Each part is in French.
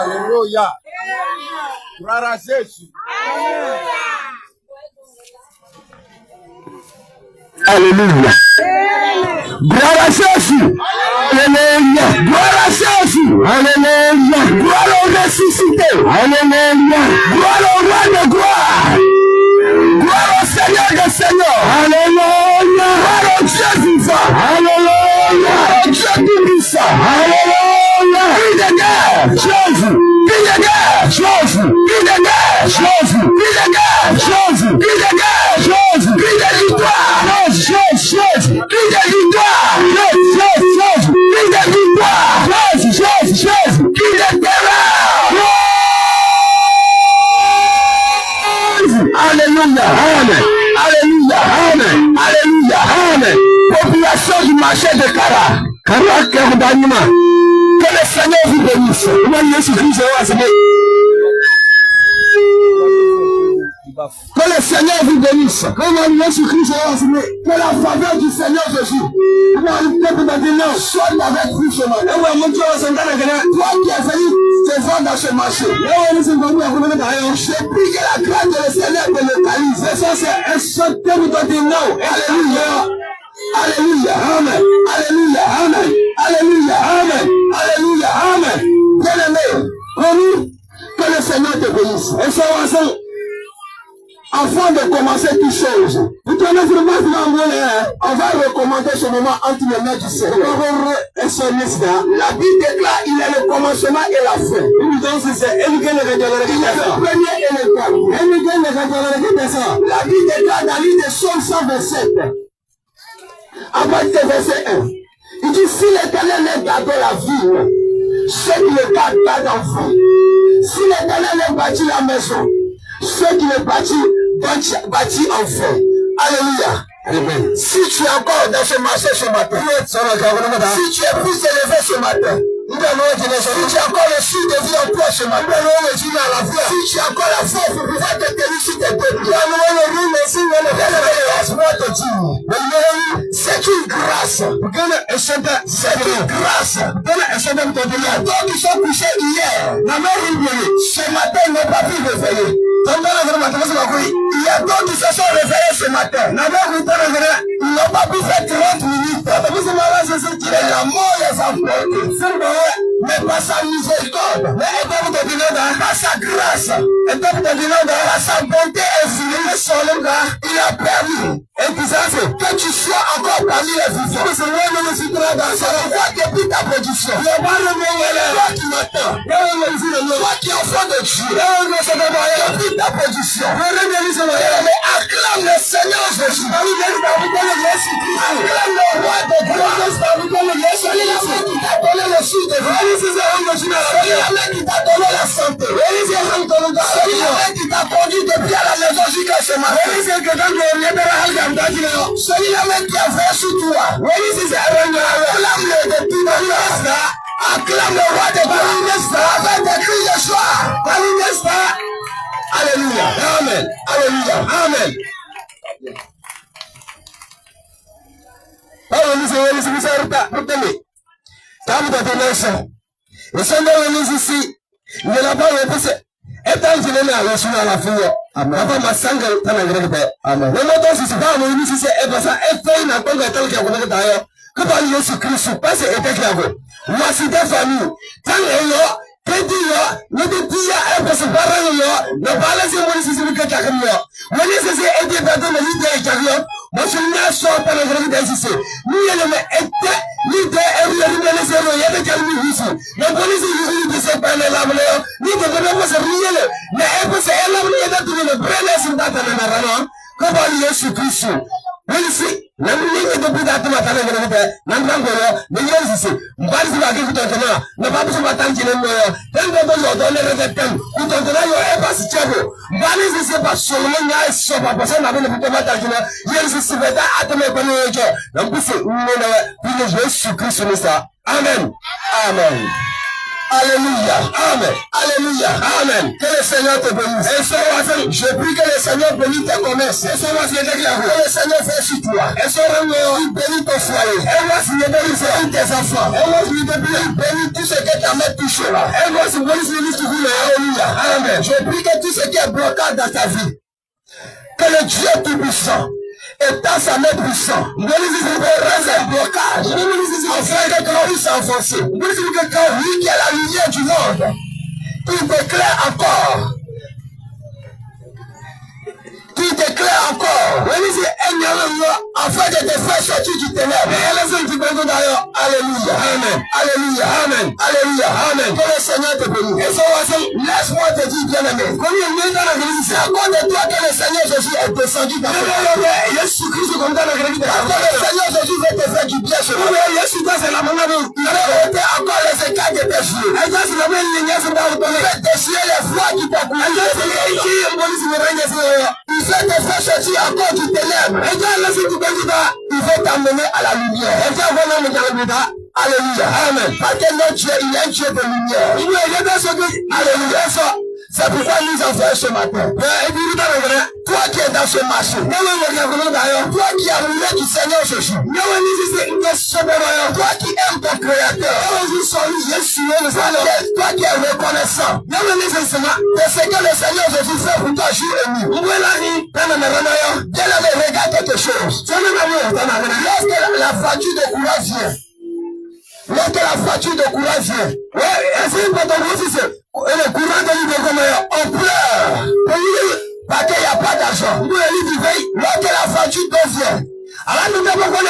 Alléluia. Gloire à Jésus. Alléluia. Gloire à Jésus. Alléluia. Gloire à Jésus. Alléluia. Gloire au ressuscité. Alléluia. Gloire au roi de gloire. Gloire au Seigneur des Seigneurs. Alléluia. Gloire au Dieu vivant. Alléluia. Au Dieu tout-puissant. Alléluia. Cri de guerre. Jésus. Cri de guerre. Jésus. Cri de guerre. Jésus. Cri de guerre. Jésus. Cri de guerre. Jésus. Cri de victoire. Jésus. Cri de victoire. Jésus. Cri de victoire. Jésus. Cri de terreur. Alléluia. Amen. Alléluia. Amen. Alléluia. Amen. Population du marché de Kara. Kara Kerdanima. Que le Seigneur vous bénisse. Que le Seigneur vous bénisse. Que la faveur du Seigneur Jésus soit avec vous ce matin. Toi qui es venu te vendre dans ce marché. Je prie que la grâce de le Seigneur te localise. Alléluia. Alléluia. Amen. Alléluia. Amen. Alléluia. Amen. Alléluia. Amen. Bien-aimé, que le Seigneur te bénisse. Et ça va ça. Avant de commencer toutes choses, on va recommander ce moment entre les mains du Seigneur. La Bible déclare il est le commencement et la fin. Il est le premier et le dernier. La Bible déclare dans l'île de Psaume 127, à partir du verset 1, il dit si l'Éternel est gardé la ville, ceux qui ne gardent pas d'enfants. Si l'Éternel est bâti la maison, ceux qui le bâtit en feu. Alléluia. Amen. Si tu es encore dans ce marché ce matin, si tu es plus élevé ce matin, si tu as encore le sud de vie en toi ce matin, si tu as encore la force pour pouvoir te tenir sur tes deux pieds, c'est une grâce. C'est une grâce. D'autres qui sont couchés hier, ce matin ils n'ont pas pu réveiller. Il y a d'autres qui se sont réveillés ce matin. Ils n'ont pas pu faire 30 minutes. Mais la mort les a emportés. Mais par sa miséricorde, par sa grâce, par sa bonté infinie, il a permis. Et que tu sois encore parmi les vivants. C'est le depuis ta production. Toi qui m'attends. Toi qui es enfant de Dieu. Depuis ta position. Acclame le Seigneur Jésus. Acclame le roi de gloire. Celui-là qui t'a donné le sud de vie. Celui-là qui t'a donné la santé. Celui-là qui t'a conduit depuis à la maison jusqu'à ce matin. Celui-là même qui a fait sur toi. Acclame-le depuis maintenant. Acclame le roi de gloire. Avec des cris de joie. Alléluia. Amen. Alléluia. Amen. Amen. Amen. Alléluia. Amen. Alléluia. Amen. Que le Seigneur te bénisse. Je prie que le Seigneur bénisse tes commerces. Que le Seigneur fasse sur toi. Il bénit ton foyer. Il bénit tes enfants. Il bénit tout ce que ta main touche là. Alléluia. Amen. Je prie que tout ce qui est blocage dans ta vie, que le Dieu tout-puissant étend sa main puissante. Reste un blocage. Afin que ton puisse s'enfoncer. Lui qui est la lumière du monde, il déclare encore. Qui déclare encore. Afin de te faire sortir du ténèbre. Alléluia. Amen. Alléluia. Amen. Alléluia. Amen. Que le Seigneur te bénisse. Laisse-moi te dire, bien-aimé. C'est à cause de toi que le Seigneur Jésus est descendu dans le monde. Que le Seigneur Jésus veut te faire du bien sur toi. Il veut ôter encore les écailles de tes yeux. Il veut déchirer les froids qui t'accompagnent. Il veut te faire sortir encore du ténèbre. Il veut t'amener à la lumière. Alléluia. Amen. Parce que notre Dieu, il est un Dieu de lumière. Alléluia. C'est pourquoi nous envoyons ce matin. Toi qui es dans ce marché. Toi qui as roulé du Seigneur Jésus. Toi qui aimes ton Créateur. Toi qui es reconnaissant de ce que le Seigneur Jésus fait pour toi jour et nuit. Bien-aimé, regarde quelque chose. Lorsque la facture de courage vient. Lorsque la facture de courage vient. Et le courant de l'hiver, on pleure. Parce qu'il n'y a pas d'argent. Lorsque la facture vient. Alors nous devons qu'on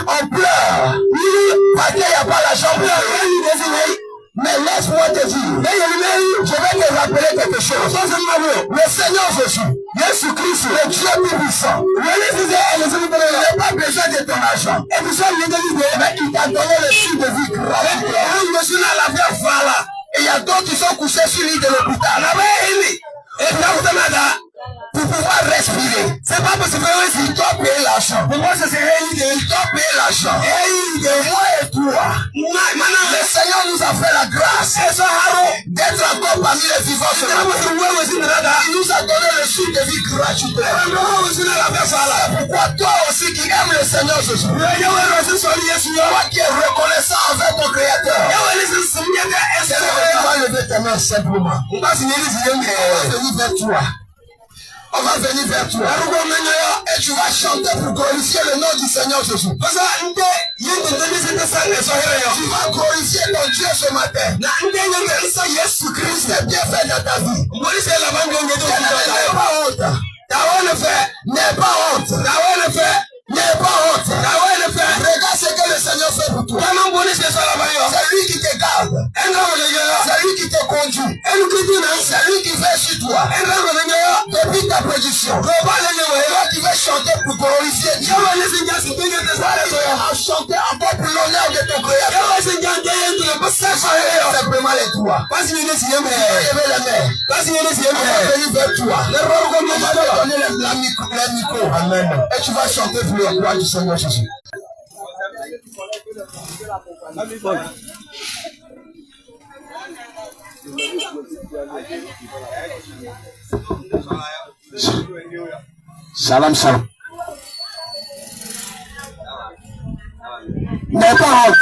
on pleure. Parce qu'il n'y a pas d'argent. Mais laisse-moi te dire, je vais te rappeler quelque chose. Le Seigneur Jésus, Jésus-Christ, le Dieu tout-puissant, il n'a pas besoin de ton argent. Mais il t'a donné le sud de vie gratuit. Et il y a d'autres qui sont couchés sur l'île de l'hôpital. Pour pouvoir respirer. C'est pas possible. Il doit payer l'argent. Pour moi, c'est il doit payer l'argent. Et moi et toi. Le Seigneur nous a fait la grâce d'être encore parmi les vivants. Il nous a donné le sud de vie gratuit. C'est pourquoi toi aussi qui aimes le Seigneur Jésus, toi qui es reconnaissant envers ton Créateur, tu vas lever tes mains simplement. On va venir vers toi. On va venir vers toi. Et tu vas chanter pour glorifier le nom du Seigneur Jésus. Tu vas glorifier ton Dieu ce matin. Jésus-Christ est bien fait dans ta vie. N'aie pas honte. N'aie pas honte. N'aie pas honte. Regarde ce que le Seigneur fait pour toi. C'est lui qui te garde. C'est lui qui te conduit. C'est lui qui fait sur toi. Depuis ta position. Toi, tu veux chanter pour glorifier Dieu. À chanter encore pour l'honneur de ton créateur. C'est simplement les toi. Vas-y, levez les mains. Vas-y, venir vers toi. On va te donner le micro. Amen. Et tu vas chanter pour le roi du Seigneur Jésus. Salam, salam. N'est pas honte.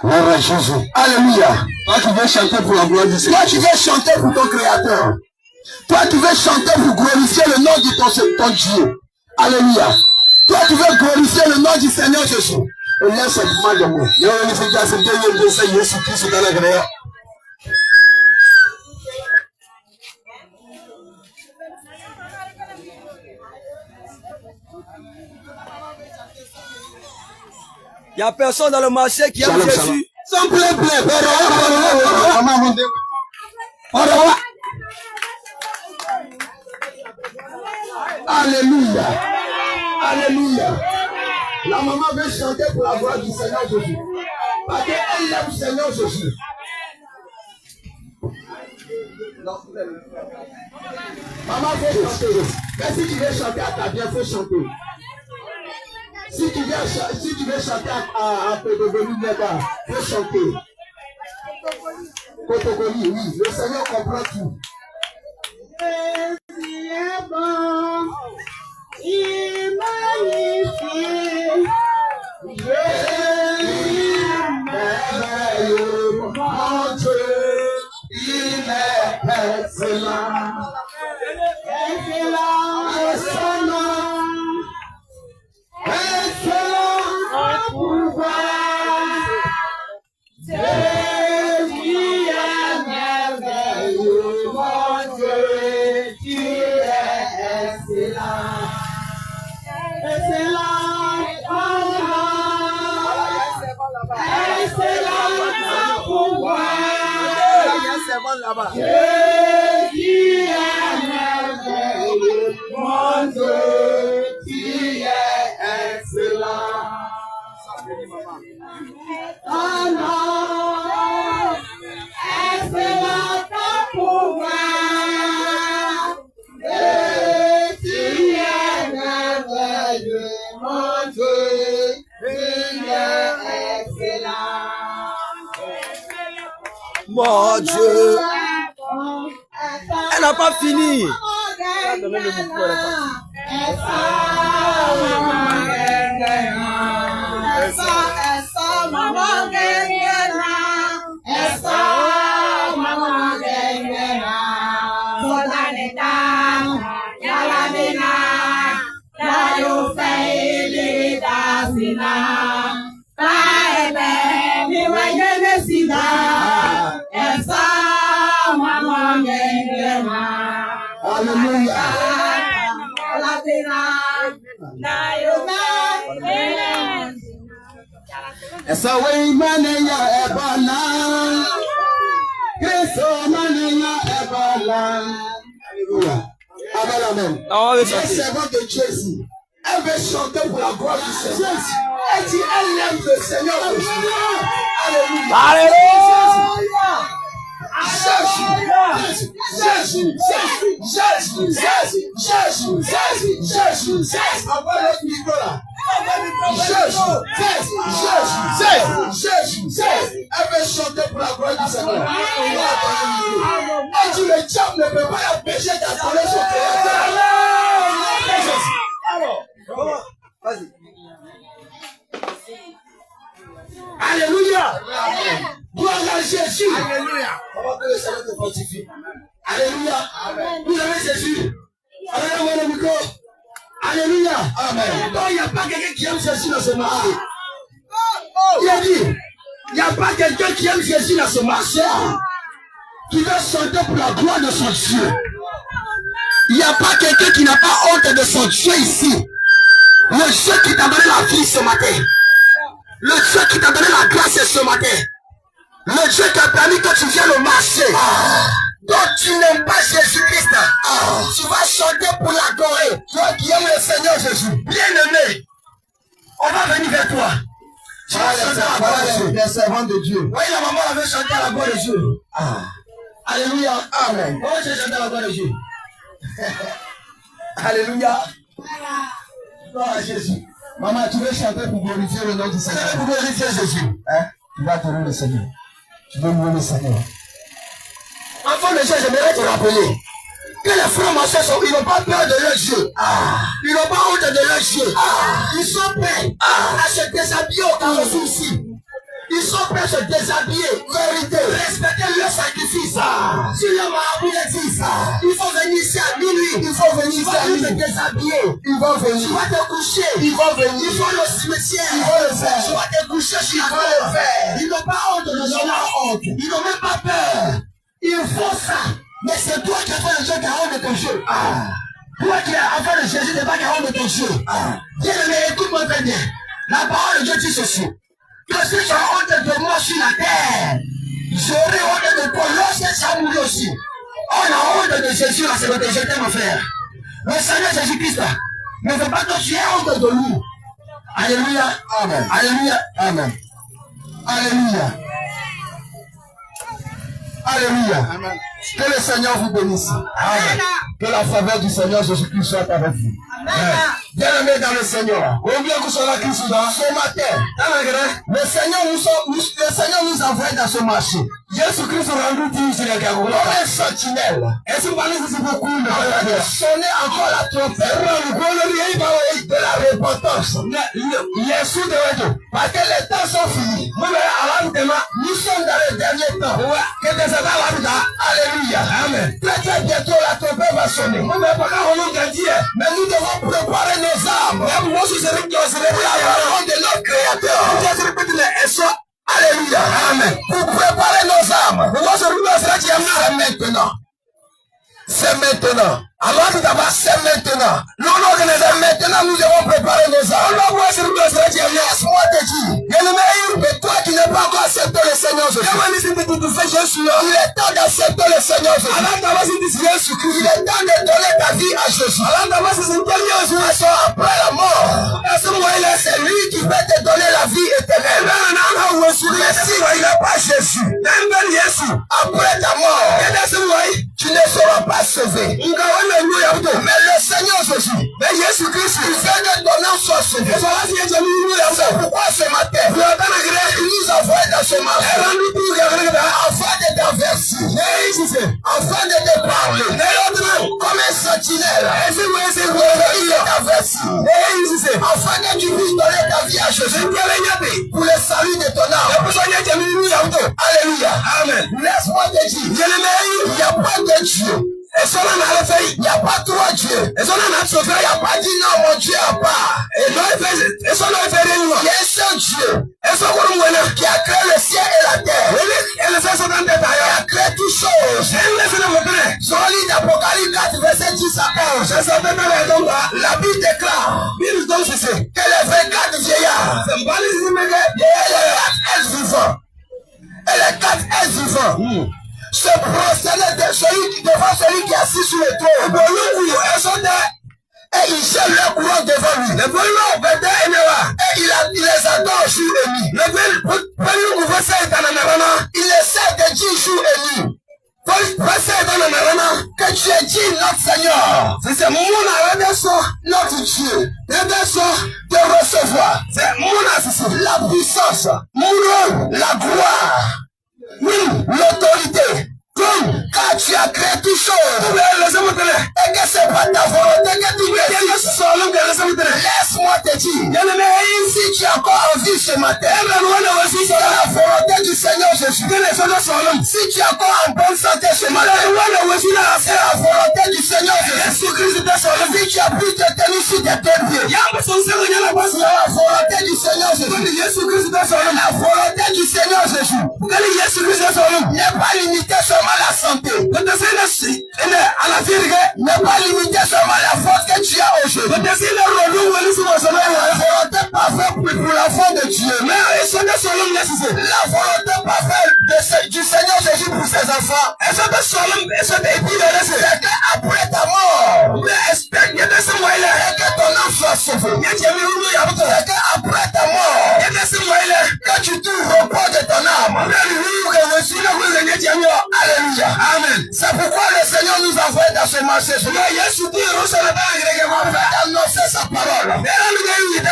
Oh Jésus. Alléluia. Toi qui veux chanter pour la gloire du Seigneur. Toi qui veux chanter pour ton Créateur. Toi qui veux chanter pour glorifier le nom de ton Dieu. Alléluia. Toi qui veux glorifier le nom du Seigneur Jésus. Et laisse simplement de moi. Il y a un Jésus Christ dans la grève. Il n'y a personne dans le marché qui aime Jésus. Sans plein. Alléluia. Alléluia. La maman veut chanter pour la gloire du Seigneur Jésus. Parce qu'elle aime le Seigneur Jésus. Maman veut chanter. Mais si tu veux chanter à ta bien, il faut chanter. Si tu veux chanter à Pédogoli, il faut chanter. Kotokoli, oui, le Seigneur comprend tout. Il est bon, il magnifique, merveilleux, mon Dieu, il est excellent. excellent est son nom, Excellent en pouvoir, c'est lui est merveilleux, mon Dieu, tu es excellent, excellent en nom, excellent en pouvoir, tu es merveilleux, mon Dieu, tu es excellent. Oh non, excellent en pouvoir, et tu es merveilleux, mon Dieu, tu es excellent. Mon Dieu. Elle n'a pas fini. Esa wey manenya ebala, Kristo manenya ebala. Alléluia. Amen, amen. Les servants de Jésus, elle veut chanter pour la gloire du Seigneur. Elle dit, elle aime le Seigneur. Alléluia. Alléluia. Jésus. Envoie l'autre micro là. Jésus. Elle veut chanter pour la gloire du Seigneur. Elle dit, le diable ne peut pas empêcher d'adorer son Créateur. Vas-y. Alléluia. Gloire à Jésus. Alléluia. On va que le Seigneur te fortifie. Alléluia. Vous avez Jésus. Alléluia, le micro. Alléluia. Amen. Donc il n'y a pas quelqu'un qui aime Jésus dans ce marché. Il a dit, il n'y a pas quelqu'un qui aime Jésus dans ce marché, qui veut chanter pour la gloire de son Dieu. Il n'y a pas quelqu'un qui n'a pas honte de son Dieu ici. Le Dieu qui t'a donné la vie ce matin. Le Dieu qui t'a donné la grâce ce matin. Le Dieu qui a permis que tu viennes au marché. Donc tu n'aimes pas Jésus-Christ. Tu vas chanter pour l'adorer. Toi qui aimes le Seigneur Jésus. Bien-aimé, on va venir vers toi. Tu vas chanter à la gloire de Dieu. Les servants de Dieu. Oui, la maman avait chanté à la gloire de Dieu. Alléluia. Amen. Comment tu as chanté à la gloire de Dieu? Alléluia. Gloire à Jésus. Maman, tu veux chanter pour glorifier le nom du Seigneur. Pour glorifier Jésus. Tu vas adorer le Seigneur. Tu veux louer le Seigneur. Enfant de Dieu, j'aimerais te rappeler que les frères marcheurs, ils n'ont pas peur de leur Dieu. Ils n'ont pas honte de leur Dieu. Ils sont prêts à se déshabiller au cas où ici. Ils sont prêts à se déshabiller, vérité, respecter leur sacrifice. Si le marabout les dit, il faut venir ici à minuit. Il faut venir ici à minuit. Se déshabiller. Ils vont venir. Tu vas te coucher. Ils vont venir. Ils vont le cimetière. Ils vont le faire. Tu vas te coucher. Ils vont le faire. Ils n'ont pas honte de leur honte. Ils n'ont même pas peur. Ils font ça. Mais c'est toi qui as fait le jeu garant de ton jeu. Toi qui as fait le Jésus n'est pas garant de ton jeu. Bien aimé, écoute-moi très bien. La parole de Dieu dit ceci. Que si tu as honte de moi sur la terre, j'aurai honte de toi lorsque tu as mouru aussi. On a honte de Jésus, là, c'est le déjeté, mon frère. Le Seigneur Jésus-Christ, ne veut pas que tu aies honte de nous. Alléluia. Amen. Alléluia. Amen. Alléluia. Alléluia. Amen. Que le Seigneur vous bénisse. Amen. Que la faveur du Seigneur Jésus-Christ soit avec vous. Amen. Bien-aimés dans le Seigneur. Ce matin, le Seigneur nous envoie dans ce marché. Jésus-Christ comme un sentinelle. Sonner encore la trompette de la repentance. Parce que les temps sont finis. Nous sommes dans les derniers temps. Alléluia. Amen. Très bientôt la trompette va sonner. Mais nous devons préparer nos âmes. La parole de notre Créateur. Alléluia. Amen. Pour préparer nos âmes. C'est maintenant. C'est maintenant. Alors c'est maintenant. C'est maintenant nous devons préparer nos âmes. Laisse-moi te dire. Mais toi qui n'as pas encore accepté le Seigneur Jésus. Il est temps d'accepter le Seigneur Jésus. Il est temps de donner ta vie à Jésus. Après la mort, c'est lui qui va te donner la vie éternelle. Mais si il n'est pas Jésus, après ta mort, tu ne seras pas sauvé. Mais le Seigneur Jésus-Christ, il vient de donner son sauvé. C'est pourquoi ce matin, il nous envoie dans ce marché afin de t'avertir, afin de te parler comme un sentinelle. Il t'avertit afin que tu puisses donner ta vie à Jésus pour le salut de ton âme. Alléluia. Amen. Laisse-moi te dire, il n'y a pas de Dieu. Il n'y a pas trois dieux. Il n'y a pas dit non, mon Dieu à part. Il y a un seul Dieu qui a créé le ciel et la terre. Il a créé toutes choses. Dans le livre d'Apocalypse 4, verset 10 à 11, la Bible déclare que les 24 vieillards et les 4 êtres vivants se prosterner devant celui qui est assis sur le trône. Et ils jettent leur couronne devant lui. Et il les adore jour et nuit. Il les sert de dire jour et nuit. Que tu es dit notre Seigneur. Notre Dieu. De recevoir la puissance, la gloire, l'autorité. Car tu as créé toutes choses. Et que c'est pas ta volonté que tu réussisses. Laisse-moi te dire. Si tu as encore envie ce matin, c'est la volonté du Seigneur Jésus. Si tu as encore en bonne santé ce matin, c'est la volonté du Seigneur Jésus. Si tu as pu te tenir sur tes deux pieds, c'est la volonté du Seigneur Jésus. La volonté du Seigneur Jésus n'est pas limitée seulement à la santé. N'est pas limité seulement à la force que tu as aujourd'hui. La volonté parfaite du Seigneur Jésus pour ses enfants, c'est qu'après ta mort, que ton âme soit sauvée. C'est qu'après ta mort, que tu te reposes de ton âme. Alléluia. Amen. C'est pourquoi le Seigneur nous envoie dans ce marché. Annoncer sa parole.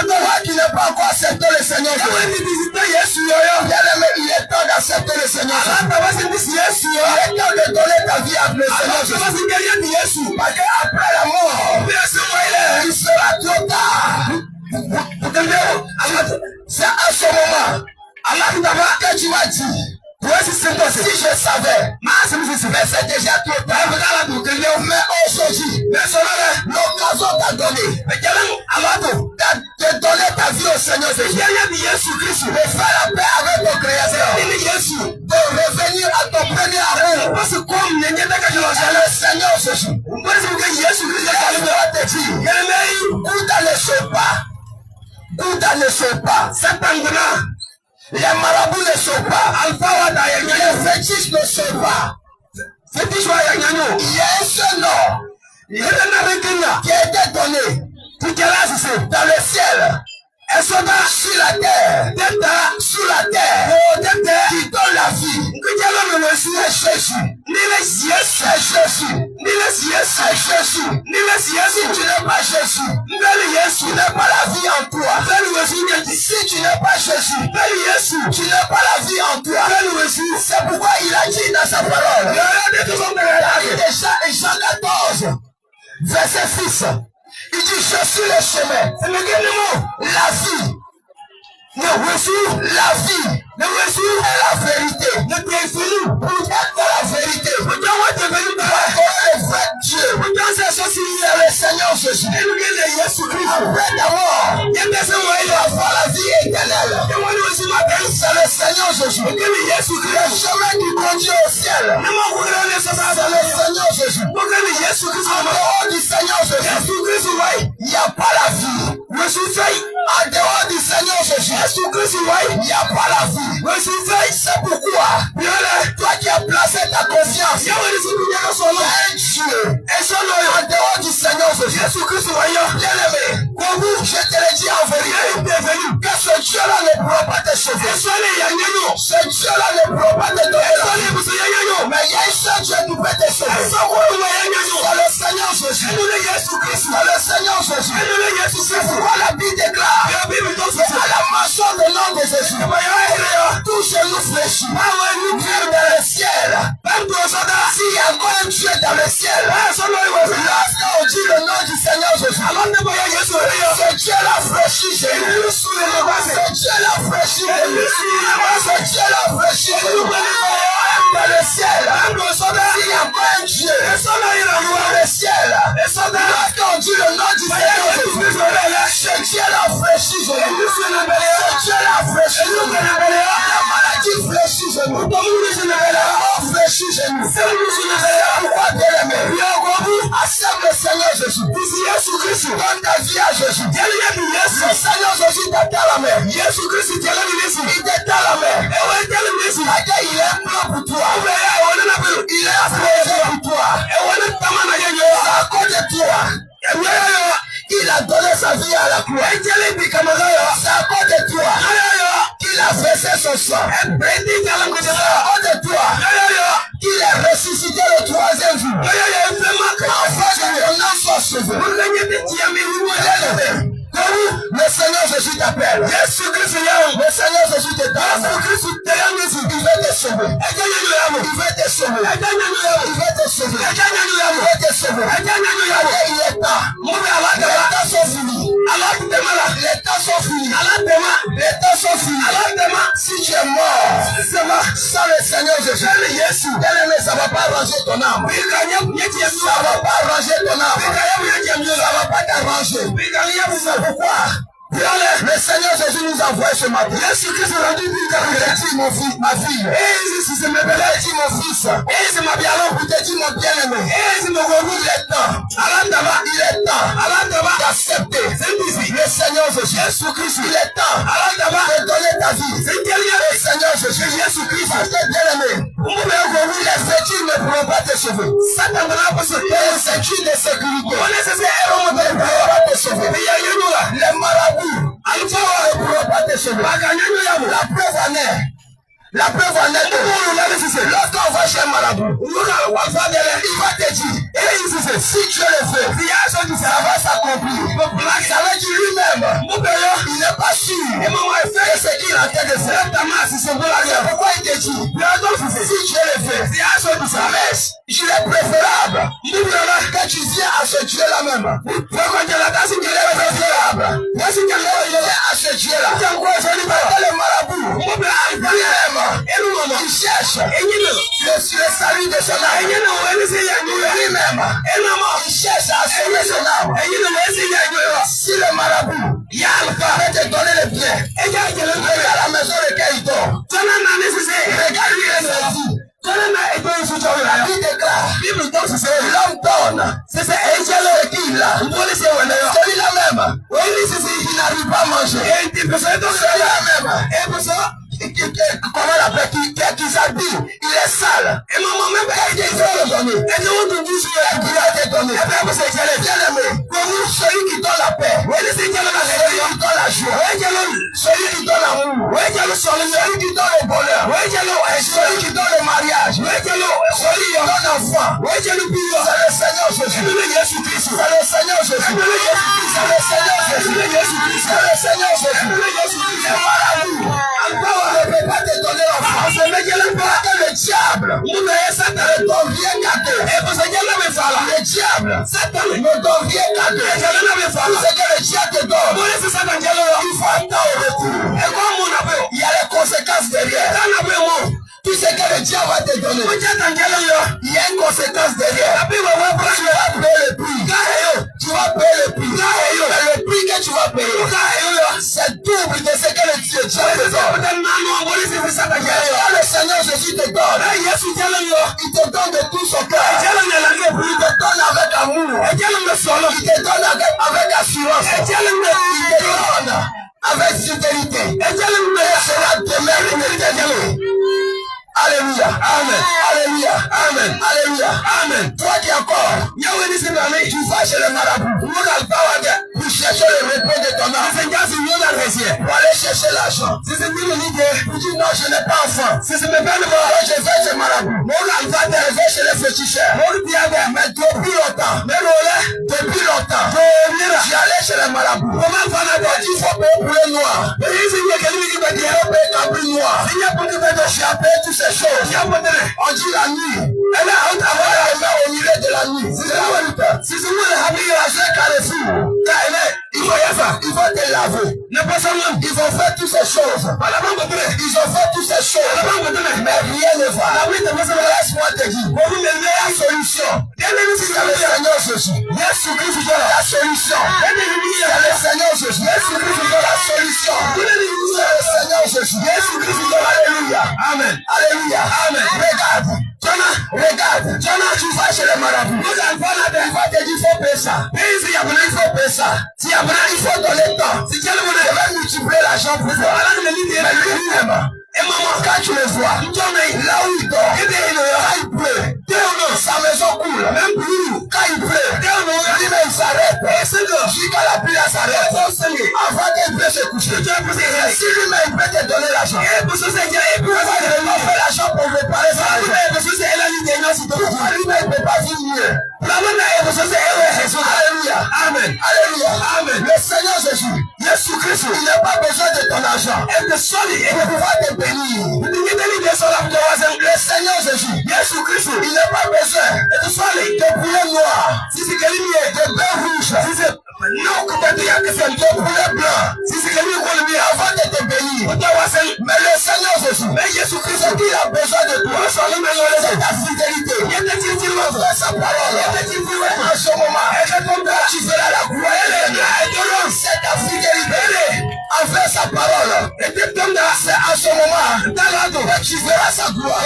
Toi qui n'as pas encore accepté le Seigneur, il est temps d'accepter le Seigneur. Il est temps de donner ta vie à le Seigneur. Parce qu'après la mort, il sera trop tard. C'est à ce moment que tu m'as dit. Si je savais, mais c'est déjà trop tard. Mais aujourd'hui, l'occasion t'a donné de donner ta vie au Seigneur Jésus, de faire la paix avec ton Créateur, de revenir à ton premier amour. C'est le Seigneur Jésus. Je dois te dire, Bouddha ne sauve pas. Bouddha ne sauve pas. Les marabouts ne sont pas. Les fétiches ne sont pas. Il y a un seul nom qui a été donné dans le ciel. Elles sont sur la terre, sous la terre, qui donne la vie. C'est Jésus. C'est Jésus. C'est Jésus. Si tu n'es pas Jésus, tu n'as pas la vie en toi. Si tu n'es pas Jésus, tu n'as pas la vie en toi. C'est pourquoi il a dit dans sa parole, Jean 14, verset 6, il dit, je suis le chemin, la vie, la vie, et la vérité. Pour être dans la vérité, le vrai Dieu, c'est le Seigneur Jésus. Après ta mort, il va avoir la vie éternelle. C'est le Seigneur Jésus. Le chemin qui conduit au ciel, c'est le Seigneur Jésus. En dehors du Seigneur Jésus, il n'y a pas la vie. En dehors du Seigneur Jésus, il n'y a pas la vie. C'est pourquoi toi qui as placé ta confiance en Dieu, en dehors du Seigneur Jésus, bien-aimé, je te le dis en vérité, que ce Dieu-là ne pourra pas te sauver. Ce Dieu-là ne pourra pas te donner la vie. Mais il y a un seul Dieu qui peut te sauver. C'est le Seigneur Jésus. C'est le Seigneur Jésus. C'est pourquoi la Bible déclare à la mention de nom de Jésus, tout genou fléchit. Dieu dans le ciel. S'il y a encore un Dieu dans le ciel, lorsqu'on dit le nom du Seigneur Jésus, ce Dieu-là fléchit Jésus. Ce Dieu-là fléchit Jésus. Ce Dieu-là fléchit Jésus. Dans le ciel, s'il y a encore un Dieu dans le ciel, lorsqu'on dit le nom du Seigneur Jésus, ce Dieu-là fléchit Jésus. Ce Dieu-là fléchit Jésus. La maladie fléchit Jésus. La mort fléchit Jésus. Pourquoi bien-aimé? Accepte le Seigneur Jésus. Donne ta vie à Jésus. Le Seigneur Jésus t'attend la main. Il t'attend la main. Il est prêt pour toi. Il est prêt pour toi. À cause de toi. Il a donné sa vie à la croix. C'est à cause de toi qu'il a versé son sang. C'est à cause de toi qu'il est ressuscité le troisième jour. Afin que ton âme soit sauvée. Le Seigneur Jésus t'appelle. Le Seigneur Jésus te donne. Il veut te sauver. Il veut te sauver. Il veut te sauver. Il veut te sauver. Il est temps. Les temps sont finis. Les temps sont finis. Les temps sont finis. Si tu es mort sans le Seigneur Jésus, bien-aimé, ça ne va pas arranger ton âme. Ça ne va pas arranger ton âme. Ça ne va pas t'arranger. Pourquoi? Le Seigneur Jésus Jésus nous a envoyé ce matin. Jésus-Christ a rendu plus tard. Il a dit mon fils, ma fille. Et si c'est mes bébés, il dit mon fils. Et c'est ma bien-aimée, pour te dire mon bien-aimé. Et c'est mon gourou, il est temps. Alandaba, il est temps. Alandaba, d'accepter. Le Seigneur Jésus-Christ, il est temps. Alandaba, de donner ta vie. C'est le Seigneur Jésus-Christ, bien-aimé. Mon gourou, les vêtus ne pourront pas te sauver. Satan va pas se faire. Les ceintures de sécurité. On est censé ne pourront pas te sauver. Les marabouts, ne pourront pas te sauver. La preuve en est. La preuve en est que lorsqu'on va chez un marabout, il va te dire, si tu le fais, ça va s'accomplir. Ça veut dire lui-même, il n'est pas sûr de ce qu'il est en train de faire. C'est pourquoi il te dit, si tu le fais, mais il est préférable que tu viens à ce Dieu-là même. Il est préférable à ce Dieu-là. Le marabout, il cherche le salut de son âme. Lui-même, il cherche à sauver son âme. Si le marabout va te donner le bien, regarde la maison de laquelle il dort. Regarde lui et sa vie. La Bible déclare, l'homme donne, c'est ce qu'il a. Celui-là même, il n'arrive pas à manger. Celui-là même, comment on l'appelle, qui s'habille, il est sale. Et maman même, il est donné. Et nous, on dit qu'il a été donné. Celui qui donne la paix, celui qui donne la joie, celui qui donne l'amour, celui qui donne le bonheur, celui qui donne le mariage, celui qui donne l'enfant, c'est le Seigneur Jésus. C'est le Seigneur Jésus. C'est le Seigneur Jésus. C'est le Seigneur Jésus. Ne peut pas te donner l'enfant. Mais le diable ne donne rien gâté. Le diable ne donne rien gâté. Tout ce que le diable te donne, il faut attendre au retour. Il y a les conséquences derrière. Tout ce que le diable va te donner, il y a une conséquence derrière. Tu vas payer le prix. Tu vas payer le prix. Le prix que tu vas payer, c'est double de ce que le diable te donne. Le Seigneur Jésus te donne. Il te donne de tout son cœur. Il te donne avec amour. Il te donne avec assurance. Il te donne avec fidélité. Et cela demeure éternellement. Alléluia. Amen. Alléluia. Amen. Alléluia. Amen. Toi qui encore, tu vas chez le marabout pour chercher le repos de ton âme. Pour aller chercher l'argent. Tu dis non, je n'ai pas enfant. Je vais chez le marabout. Il va t'arriver chez les féticheurs. Mais depuis longtemps, tu allais chez le marabout. Il faut payer pour le noir. Il faut payer cabri noir. Tu as payé tous ces choses. On dit la nuit. Elle a au milieu de la nuit. Il faut te laver. Ils vont faire toutes ces choses. Ils ont fait toutes ces choses. Mais rien ne va. Laisse-moi te dire. La solution. C'est le Seigneur Jésus. La solution. C'est le Seigneur Jésus. La solution. C'est le Seigneur Jésus. Alléluia. Amen. Alléluia. Amen. Regarde. Tu vas chez le marabout. Il va te dire, il faut payer ça. Il faut payer ça. Il faut donner le temps. Il va multiplier l'argent pour toi. Mais lui-même, et maman, quand tu le vois, là où il dort, quand il pleut, sa maison coule. Même plus, quand il pleut, lui-même il s'arrête. Jusqu'à la pluie s'arrête. Avant qu'il puisse se coucher. Si lui-même il peut te donner l'argent, il fait l'argent pour réparer sa maison. Lui-même il ne peut pas vivre mieux. Alléluia. Amen. Alléluia. Amen. Le Seigneur Jésus-Christ, il n'a pas besoin de ton argent. Il peut pouvoir te bénir. Le Seigneur Jésus-Christ, il n'a pas besoin de poulet noir, de beurre rouge, de poulet blanc, avant de te bénir. Mais le Seigneur Jésus-Christ, il a besoin de toi. C'est ta fidélité. Fais sa parole. En ce moment, tu feras la gloire. C'est ta fidélité. envers sa parole. C'est à ce moment que tu verras sa gloire.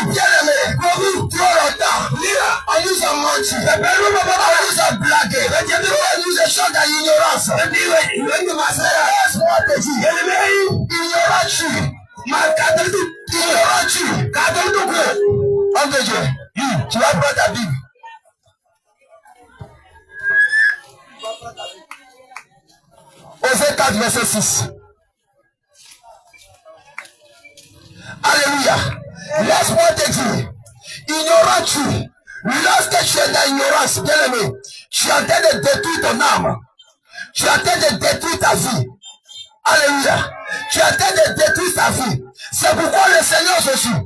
Bien-aimé, pour trop longtemps, on nous a menti, on nous a blagué, on nous a chanté à l'ignorance. Laisse-moi te dire, ignoras-tu, homme de Dieu, tu vas prendre ta Bible. Osée 4, verset 6. Alléluia. Laisse-moi te dire, ignoras-tu, lorsque tu es dans l'ignorance, bien-aimé, tu es en train de détruire ton âme. Tu es en train de détruire ta vie. Alléluia. Tu es en train de détruire ta vie. C'est pourquoi le Seigneur Jésus,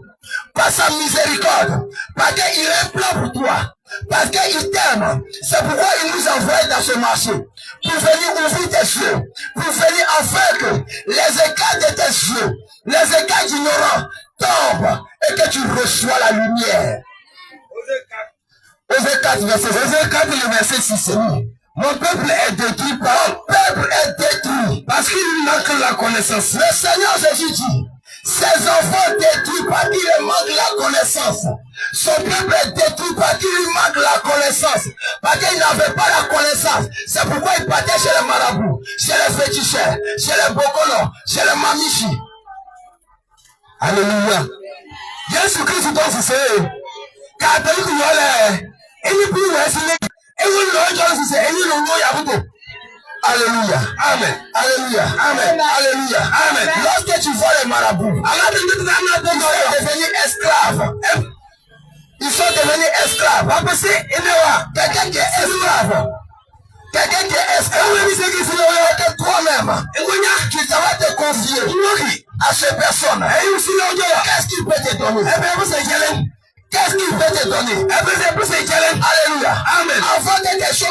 par sa miséricorde, parce qu'il a un plan pour toi, parce qu'il t'aime, c'est pourquoi il nous envoie dans ce marché, pour venir ouvrir tes yeux, pour venir en faire que les écarts de tes yeux, les écarts d'ignorants tombent et que tu reçois la lumière. Osée 4, le verset 6. Mon peuple est détruit parce qu'il manque la connaissance. Le Seigneur Jésus dit, ses enfants détruits parce qu'il manque la connaissance. Son peuple est détruit parce qu'il manque la connaissance. Parce qu'il n'avait pas la connaissance. C'est pourquoi il partait chez les marabouts, chez les féticheurs, chez les bokolos, chez les mamichis. Alléluia. Jésus Christ doit se faire. Car il y a Alléluia. Amen. Alléluia. Amen. Alléluia. Amen. Lorsque tu vois les marabouts, ils sont devenus esclaves. Ils sont devenus esclaves. Quelqu'un qui est esclave. Quelqu'un qui est esclave. Que toi-même, tu vas te confier à ces personnes. Qu'est-ce qu'il peut te donner? Qu'est-ce qu'il peut te donner? Alléluia. Amen. Avant que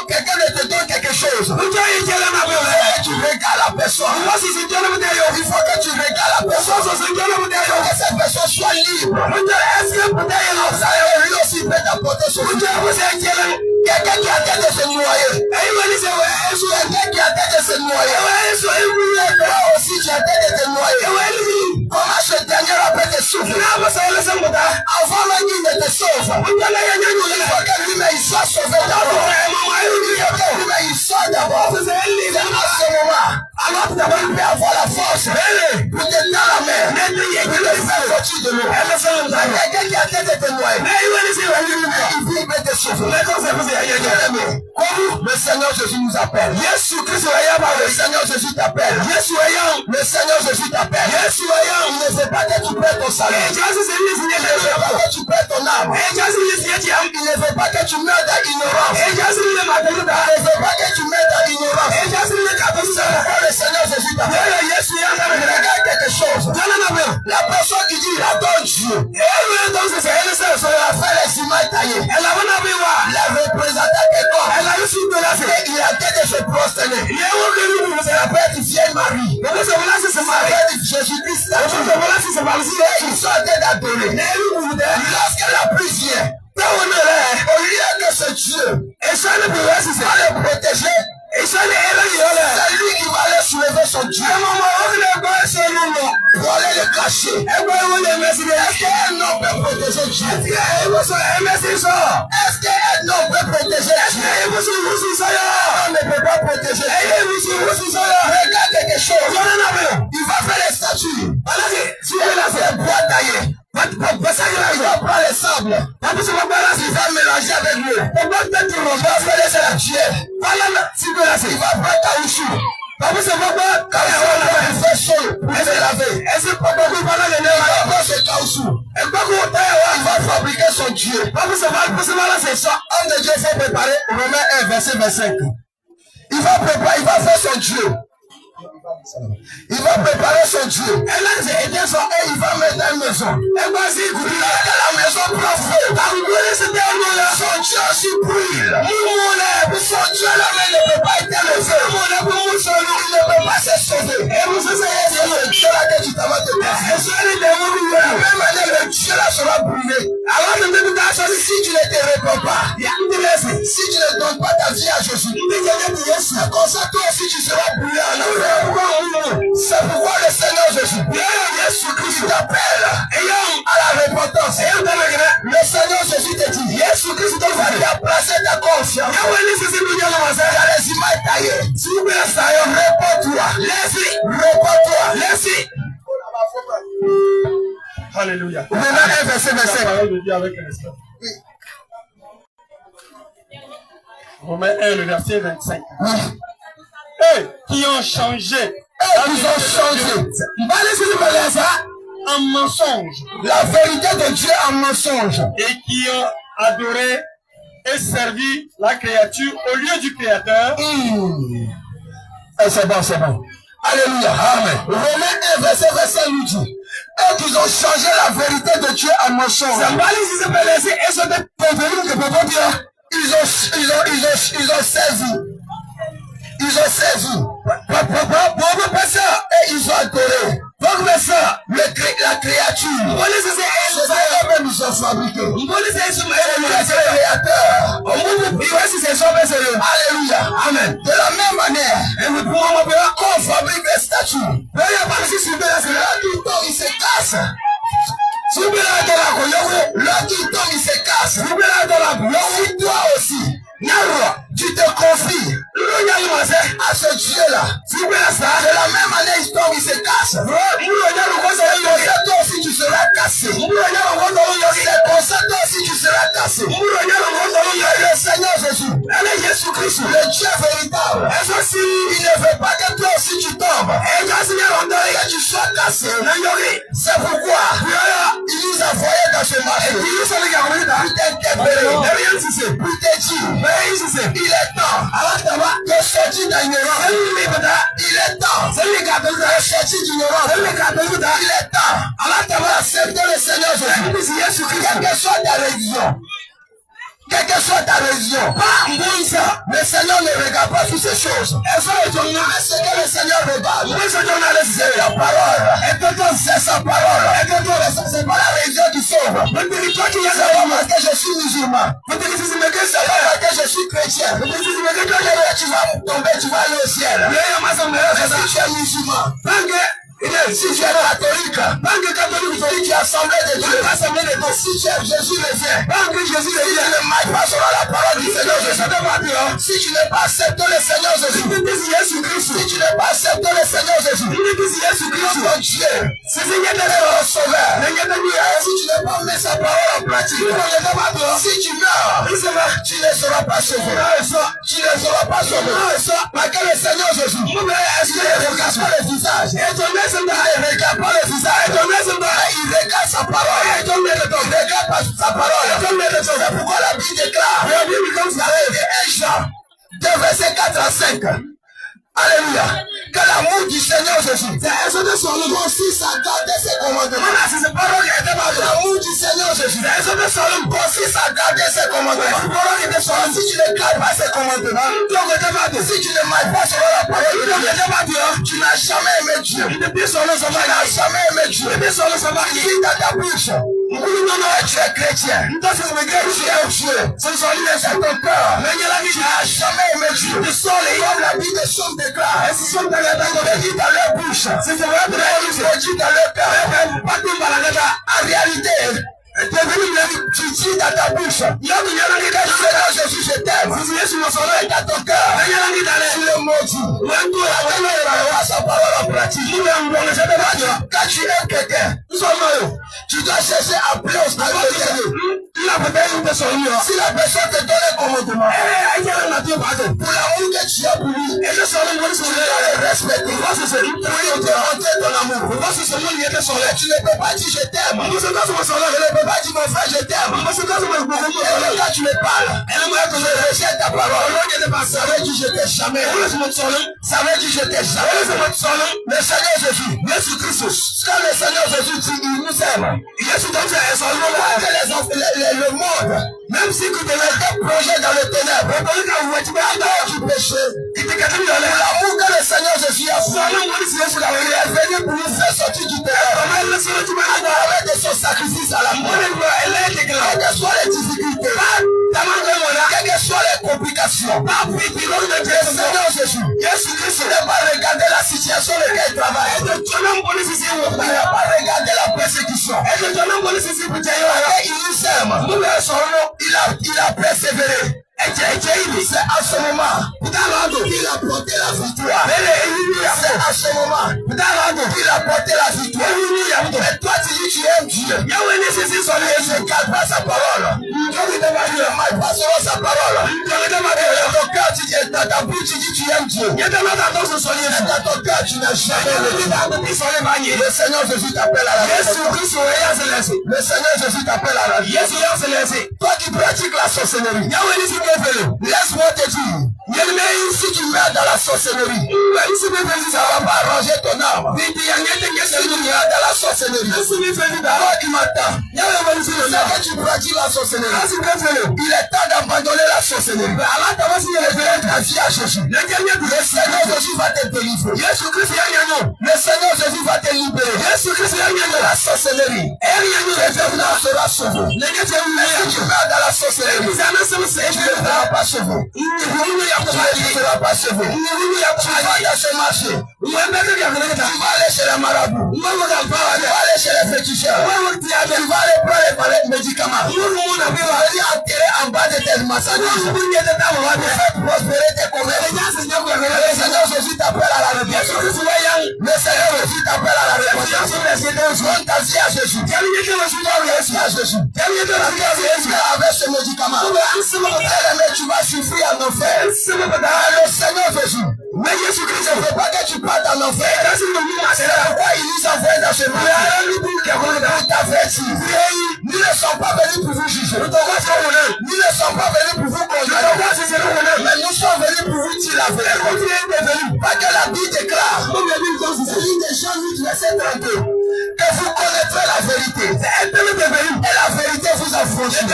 quelqu'un ne te donne quelque chose, il faut que tu regardes la personne. Il faut que tu regardes la personne. Il faut que cette personne soit libre. Lui aussi peut t'apporter ce fruit. Quelqu'un qui a tête de se noyer. Quelqu'un qui a tête de se noyer. Toi aussi tu as tête de te noyer. Comment ce dernier après te souffle? Avant même qu'il ne te sauve, il faut que lui-même il soit sauvé d'abord. Il faut que lui-même il soit d'abord. C'est à ce moment. Alors tu peux avoir la force pour te tenir la main. Pour te faire sortir de l'eau. Quelqu'un qui a tête de te noyer. Il peut te sauver. Comme le Seigneur Jésus nous appelle. Le Seigneur Jésus t'appelle. Le Seigneur Jésus t'appelle. Il ne veut pas que tu perds ton salaire. Il ne veut pas que tu perds ton âme. Il ne veut pas que tu meurs dans l'ignorance. Il ne veut pas que tu meurs dans l'ignorance. Le Seigneur Jésus t'appelle. Regarde quelque chose. La personne qui dit adore Dieu. Elle a fait les images taillées. Les représentants des corps. Il a tête de se prosterner. Ça peut être vieille Marie. Ça peut être Jésus-Christ. Ils sont en train d'adorer. Lorsque la pluie vient, au lieu que ce Dieu va le protéger, c'est lui qui va aller soulever son Dieu pour aller le cacher. Est-ce qu'un homme peut protéger Dieu? Est-ce qu'un homme peut protéger Dieu? Un homme ne peut pas protéger Dieu. Regarde quelque chose. Il va faire les statues. Il va faire bois taillé. Il va prendre les sables. Il va mélanger avec l'eau. Il va faire les statues. Il va prendre caoutchouc. Quand il fait chaud, il va laver. Il va prendre ce caoutchouc. Il va fabriquer son Dieu. Homme de Dieu, il faut préparer Romains 1, verset 25. Il va faire son Dieu. Il va préparer son Dieu. Et il va mettre dans une maison. La maison prend feu. Son Dieu aussi brûle. Son Dieu là-même ne peut pas être le feu. Il ne peut pas se sauver. C'est le Dieu là que tu t'en vas te passer. La même année, le Dieu là sera brûlé. Si tu ne te réponds pas, si tu ne donnes pas ta vie à Jésus, c'est comme ça toi aussi tu seras brûlé en enfer. Jésus. Jésus t'appelle à la repentance. Le Seigneur Jésus te dit, tu as placé ta confiance. Dans les images taillées. Réponds-toi. Réponds-toi. Alléluia. Maintenant, un verset. Romains 1, le verset 25. Eux qui ont changé en mensonge la vérité de Dieu en mensonge et qui ont adoré et servi la créature au lieu du Créateur. Et c'est bon. Alléluia. Amen. Romains 1, verset nous dit, et qu'ils ont changé la vérité de Dieu en mensonge. Ils ont saisi. Et ils ont adoré. La créature. Eux-mêmes ils ont fabriqué. Alléluia. Amen. De la même manière, qu'on fabrique des statues. Là qui tombe, il se casse. Là qui tombe, il se casse. Si toi aussi, tu te confies à ce Dieu-là. De la même manière, il tombe, il se casse. Toi aussi, tu seras cassé. C'est pour ça toi aussi, tu seras cassé. Le Seigneur Jésus, le Dieu véritable, il ne veut pas que toi aussi tu tombes. Que tu sois cassé. C'est pourquoi il nous a envoyé dans ce marché. Il t'interpelle. Il te dit, il est temps de sortir d'ignorance. Il est temps de sortir d'ignorance. Il est temps d'accepter le Seigneur Jésus. Quelle que soit ta religion. Quelle que soit ta religion, le Seigneur ne regarde pas toutes ces choses. Mais ce que le Seigneur regarde, c'est la parole. C'est sa parole. C'est pas la religion qui sauve. C'est pas parce que je suis musulman. C'est pas parce que je suis chrétien. Tu vas tomber, tu vas aller au ciel. Si tu es musulman, si tu es catholique, si tu es assemblée de Dieu, si tu es Jésus revient, si tu ne marches pas sur la parole du Seigneur Jésus, si tu n'es pas accepté le Seigneur Jésus, si tu n'es pas accepté le Seigneur Jésus, notre Dieu, c'est le sauveur. Si tu n'as pas mis sa parole en pratique, si tu meurs, tu ne seras pas sauvé. Tu ne seras pas sauvé. Parce que le Seigneur Jésus, il ne regarde pas le visage. Il ne regarde pas le visage. Il regarde sa parole. Il regarde pas sa parole. C'est pourquoi la Bible déclare dans 1 Jean 2 versets 4 à 5. Alléluia. Que l'amour du Seigneur Jésus consiste à garder ses commandements. L'amour du Seigneur Jésus consiste à garder ses commandements. Si tu ne gardes pas ses commandements, si tu ne marches pas sur la parole de Dieu, tu n'as jamais aimé Dieu. Tu n'as jamais aimé Dieu. Dis dans ta bouche, tu es chrétien. Tu es Dieu. C'est ton cœur. Tu n'as jamais aimé Dieu. Comme la Bible des Sommes déclare, dit dans leur bouche, c'est dit dans leur cœur. En réalité, tu dis dans ta bouche, Seigneur Jésus, je t'aime. Dans ton cœur, tu le maudis. Sa parole en pratique. Quand tu aimes quelqu'un, tu dois chercher à plus à si la personne te donne un commandement, pour l'amour que tu as pour lui, tu dois le respecter. Pour te montrer ton amour. Tu ne peux pas dire je t'aime. Tu ne peux pas dire mon frère je t'aime. Et quand tu me parles, je rejette ta parole. Ça veut dire je t'ai jamais. Ça veut dire je t'ai jamais. Le Seigneur Jésus, quand le Seigneur Jésus dit il nous aime, le monde, même si tu te mets des projets dans le ténèbre, du péché, l'amour que le Seigneur Jésus a fait, il est venu pour nous faire sortir du ténèbre, avec de son sacrifice à la mort, quelles que soient les difficultés, quelles que soient les complications, le Seigneur Jésus n'est pas regarder la situation dans laquelle il travaille. n'a pas regardé la persécution. Et il nous aime. Il a persévéré. C'est à ce moment qu'il a porté la victoire. C'est à ce moment qu'il a porté la victoire. Mais toi tu dis tu aimes Dieu. Je ne garde pas sa parole. Je ne marche pas selon sa parole. Dans ton cœur tu dis, dans ta bouche tu dis tu aimes Dieu. Mais dans ton cœur tu n'as jamais le Seigneur Jésus t'appelle à la vie. Le Seigneur Jésus t'appelle à la vie. Toi qui pratiques la sorcellerie. Laisse-moi te dire, si tu meurs dans la sorcellerie, ça va pas arranger ton âme. Si tu meurs dans la sorcellerie, toi qui m'attends, que tu pratiques la sorcellerie, il est temps d'abandonner la sorcellerie. Ta vie à Jésus. Le Seigneur Jésus va te délivrer. Le Seigneur Jésus va te libérer de la sorcellerie. Et tu seras sauvé. Si tu meurs dans la sorcellerie, tu ne seras pas sauvé. Tu ne seras pas sauvé. Tu vas dans ce marché. Tu vas aller chez les marabouts. Tu vas aller chez les féticheurs. Tu vas aller prendre les médicaments. Tu vas aller enterrer en bas de tes marchandises. Tu vas prospérer tes commerces. Le Seigneur Jésus t'appelle à la repentance. Le Seigneur Jésus t'appelle à la repentance. Donne ta vie à Jésus. Donne à Jésus. Avec ce médicament. Mais tu vas souffrir en enfer. Le Seigneur Jésus. Mais Jésus-Christ ne veut pas que tu partes en enfer. C'est pourquoi il nous envoie dans ce monde pour t'avertir. Nous ne sommes pas venus pour vous juger. Nous ne sommes pas venus pour vous condamner. Mais nous sommes venus pour vous dire la vérité. Pas que la Bible déclare. Ligne de Jean 8, verset 32. Que vous connaîtrez la vérité. Et la vérité vous affranchit.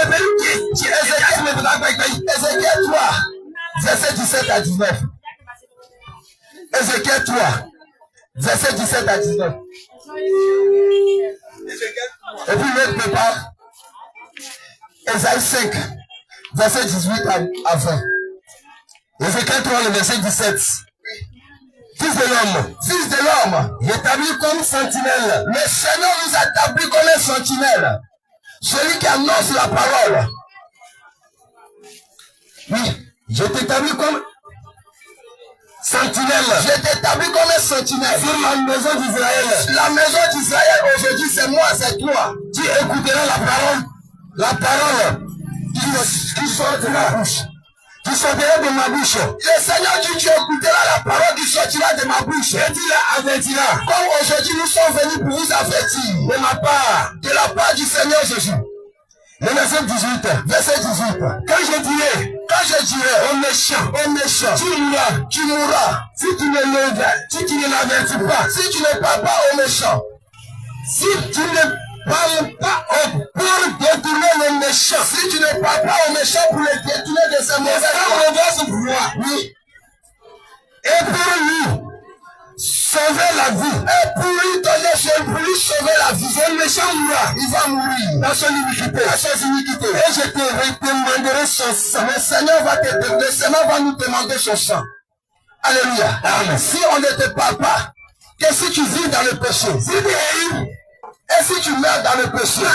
Ézéchiel 3, verset 17 à 19. Ézéchiel 3, verset 17 à 19. Et puis l'autre prépare. Ésaïe 5, verset 18 à 20. Ézéchiel 3, le verset 17. Fils de l'homme, établi comme sentinelle. Le Seigneur nous a établi comme un sentinelle. Celui qui annonce la parole. Oui, je t'établis comme sentinelle. Je t'établis comme un sentinelle. Sur la maison d'Israël. La maison d'Israël aujourd'hui c'est moi, c'est toi. Tu écouteras la parole qui sort de ma bouche. Qui sortira de ma bouche. Le Seigneur dit, tu écouteras la parole qui sortira de ma bouche. Et tu la avertiras. Comme aujourd'hui nous sommes venus pour vous avertir. De ma part. De la part du Seigneur Jésus. Le verset 18. Verset 18. Quand je dirai au méchant, tu mourras. Si tu ne l'avertis pas. Si tu ne parles pas au méchant. Si tu ne parle pas pour détourner le méchant. Si tu ne parles pas au méchant pour le détourner de ses mauvaises voies. Oui. Et pour lui sauver la vie. Et pour lui donner pour lui sauver la vie. Ce méchant mourra. Il va mourir. Dans son iniquité. Et je te demanderai son sang. Le Seigneur va nous demander son sang. Alléluia. Amen. Si on ne te parle pas, que si tu vis dans le péché. Et si tu meurs dans le péché,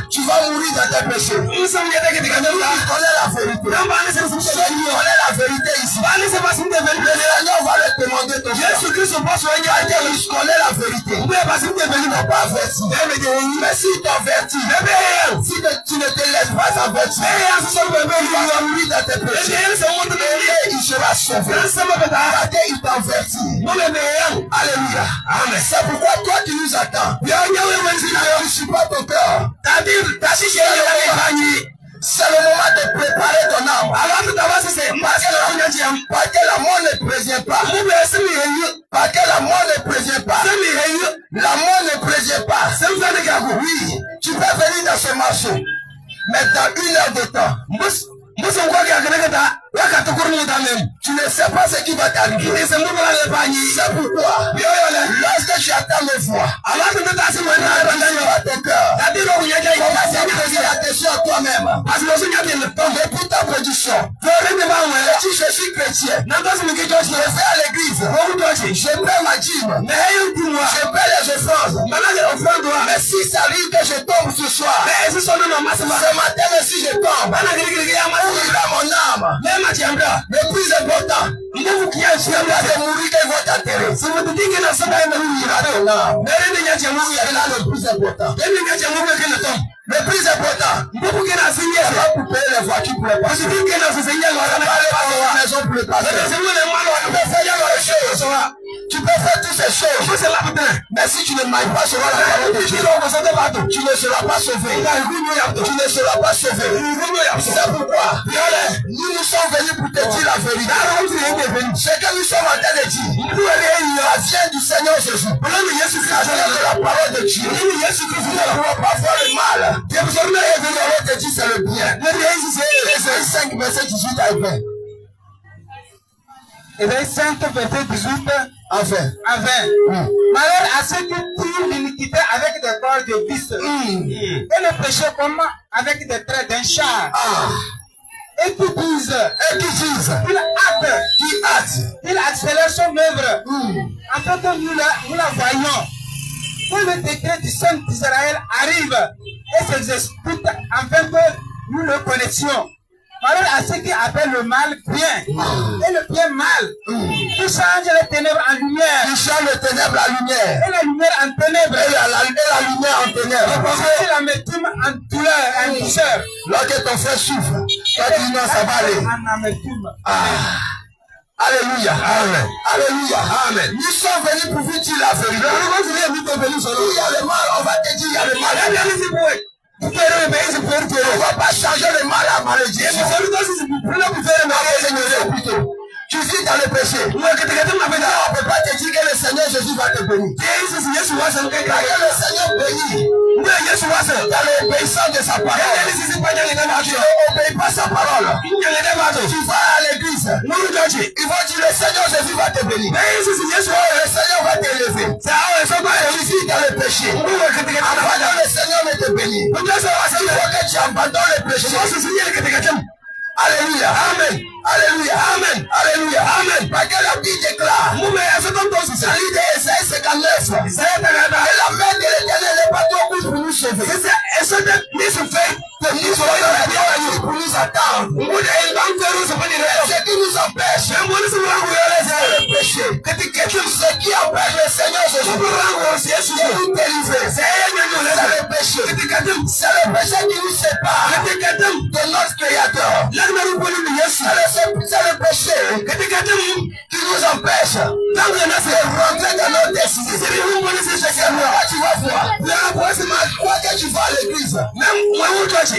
tu vas mourir dans tes péchés. Tu connais la vérité. Tu connais la vérité ici. Le Seigneur va le demander ton frère. Tu connais la vérité. Il n'a pas averti. Mais s'il t'avertit, si tu ne te laisses pas avertir, tu vas mourir dans tes péchés. Et il sera sauvé. Parce qu'il t'avertit. Alléluia. C'est pourquoi toi qui nous attends. Ne suis pas ton cœur. C'est le moment de préparer ton âme. Parce que la mort ne prévient pas. Parce que la mort ne prévient pas. La mort ne prévient pas. Oui, tu peux venir dans ce marché. Mais dans 1 heure de temps. Tu ne sais pas ce qui va t'arriver. C'est pourquoi lorsque tu attends mes voix, ton cœur, Poser la question à toi-même. Parce que le Seigneur dit le temps depuis ta production. Si je suis chrétien, je vais à l'église. Je paie ma dîme. Je paie les offrandes. Mais si ça arrive que je tombe ce soir, ce matin, si je tombe, mourira mon âme. Le plus important, c'est de mourir qu'ils vont t'enterrer. Si vous te dites que la semaine mourira ton âme, c'est là le plus important. Le plus important, c'est pas pour payer les voitures pour les passer. La maison pour les passer. Tu peux faire toutes ces choses. Mais si tu ne mailles pas selon la parole de Dieu, tu ne seras pas sauvé. Tu ne seras pas sauvé. C'est pourquoi nous sommes venus pour te dire la vérité. Ce que nous sommes en train de dire, ça vient du Seigneur Jésus. Ça vient de la parole de Dieu. Nous ne pouvons pas faire le mal. Dieu est venu alors te dire c'est le bien. Ésaïe 5, verset 18 à 20. Ésaïe 5, verset 18 à 20. Malheur à ceux qui tirent l'iniquité avec des cordes de vis et le péché comme avec des traits d'un char. Et qui disent, il accélère son œuvre, afin que nous la voyons. Que le décret du Saint d'Israël arrive et s'exécute afin que nous le connaissions. Malheur à ceux qui appellent le mal bien et le bien mal, qui changent les ténèbres en lumière, et la lumière en ténèbres, et la lumière en ténèbres, et l'amertume en douleur, en douceur. Lorsque ton frère souffre, toi tu dis non, ça va aller. En amertume. Alléluia. Amen. Alléluia. Amen. Nous sommes venus pour vous dire la vérité. Il y a le mal, on va te dire il y a le mal. On ne va pas changer le mal à malédiction. Tu vis dans le péché. On ne peut pas te dire que le Seigneur Jésus va te bénir. Car le Seigneur bénit dans l'obéissance de sa parole. Tu n'obéis pas sa parole. Tu vas à l'église. Ils vont dire le Seigneur Jésus va te bénir. Le Seigneur va t'élever. Tu vis dans le péché. Abandonne le Seigneur ne te bénit. Il faut que tu abandonnes le péché. Alléluia. Amen. Alléluia. Amen. Alléluia. Amen. Parce que la Bible déclare. L'idée est 59. Et la main de l'Éternel n'est pas trop courte pour nous sauver. Pour nous attendre. Ce qui nous empêche, c'est le péché. Ce qui empêche le Seigneur Jésus de nous délivrer, c'est le péché. C'est le péché qui nous sépare de notre Créateur. C'est le péché qui nous empêche de rentrer dans notre destinée. Tu vas voir. Quoi que tu vas à l'église,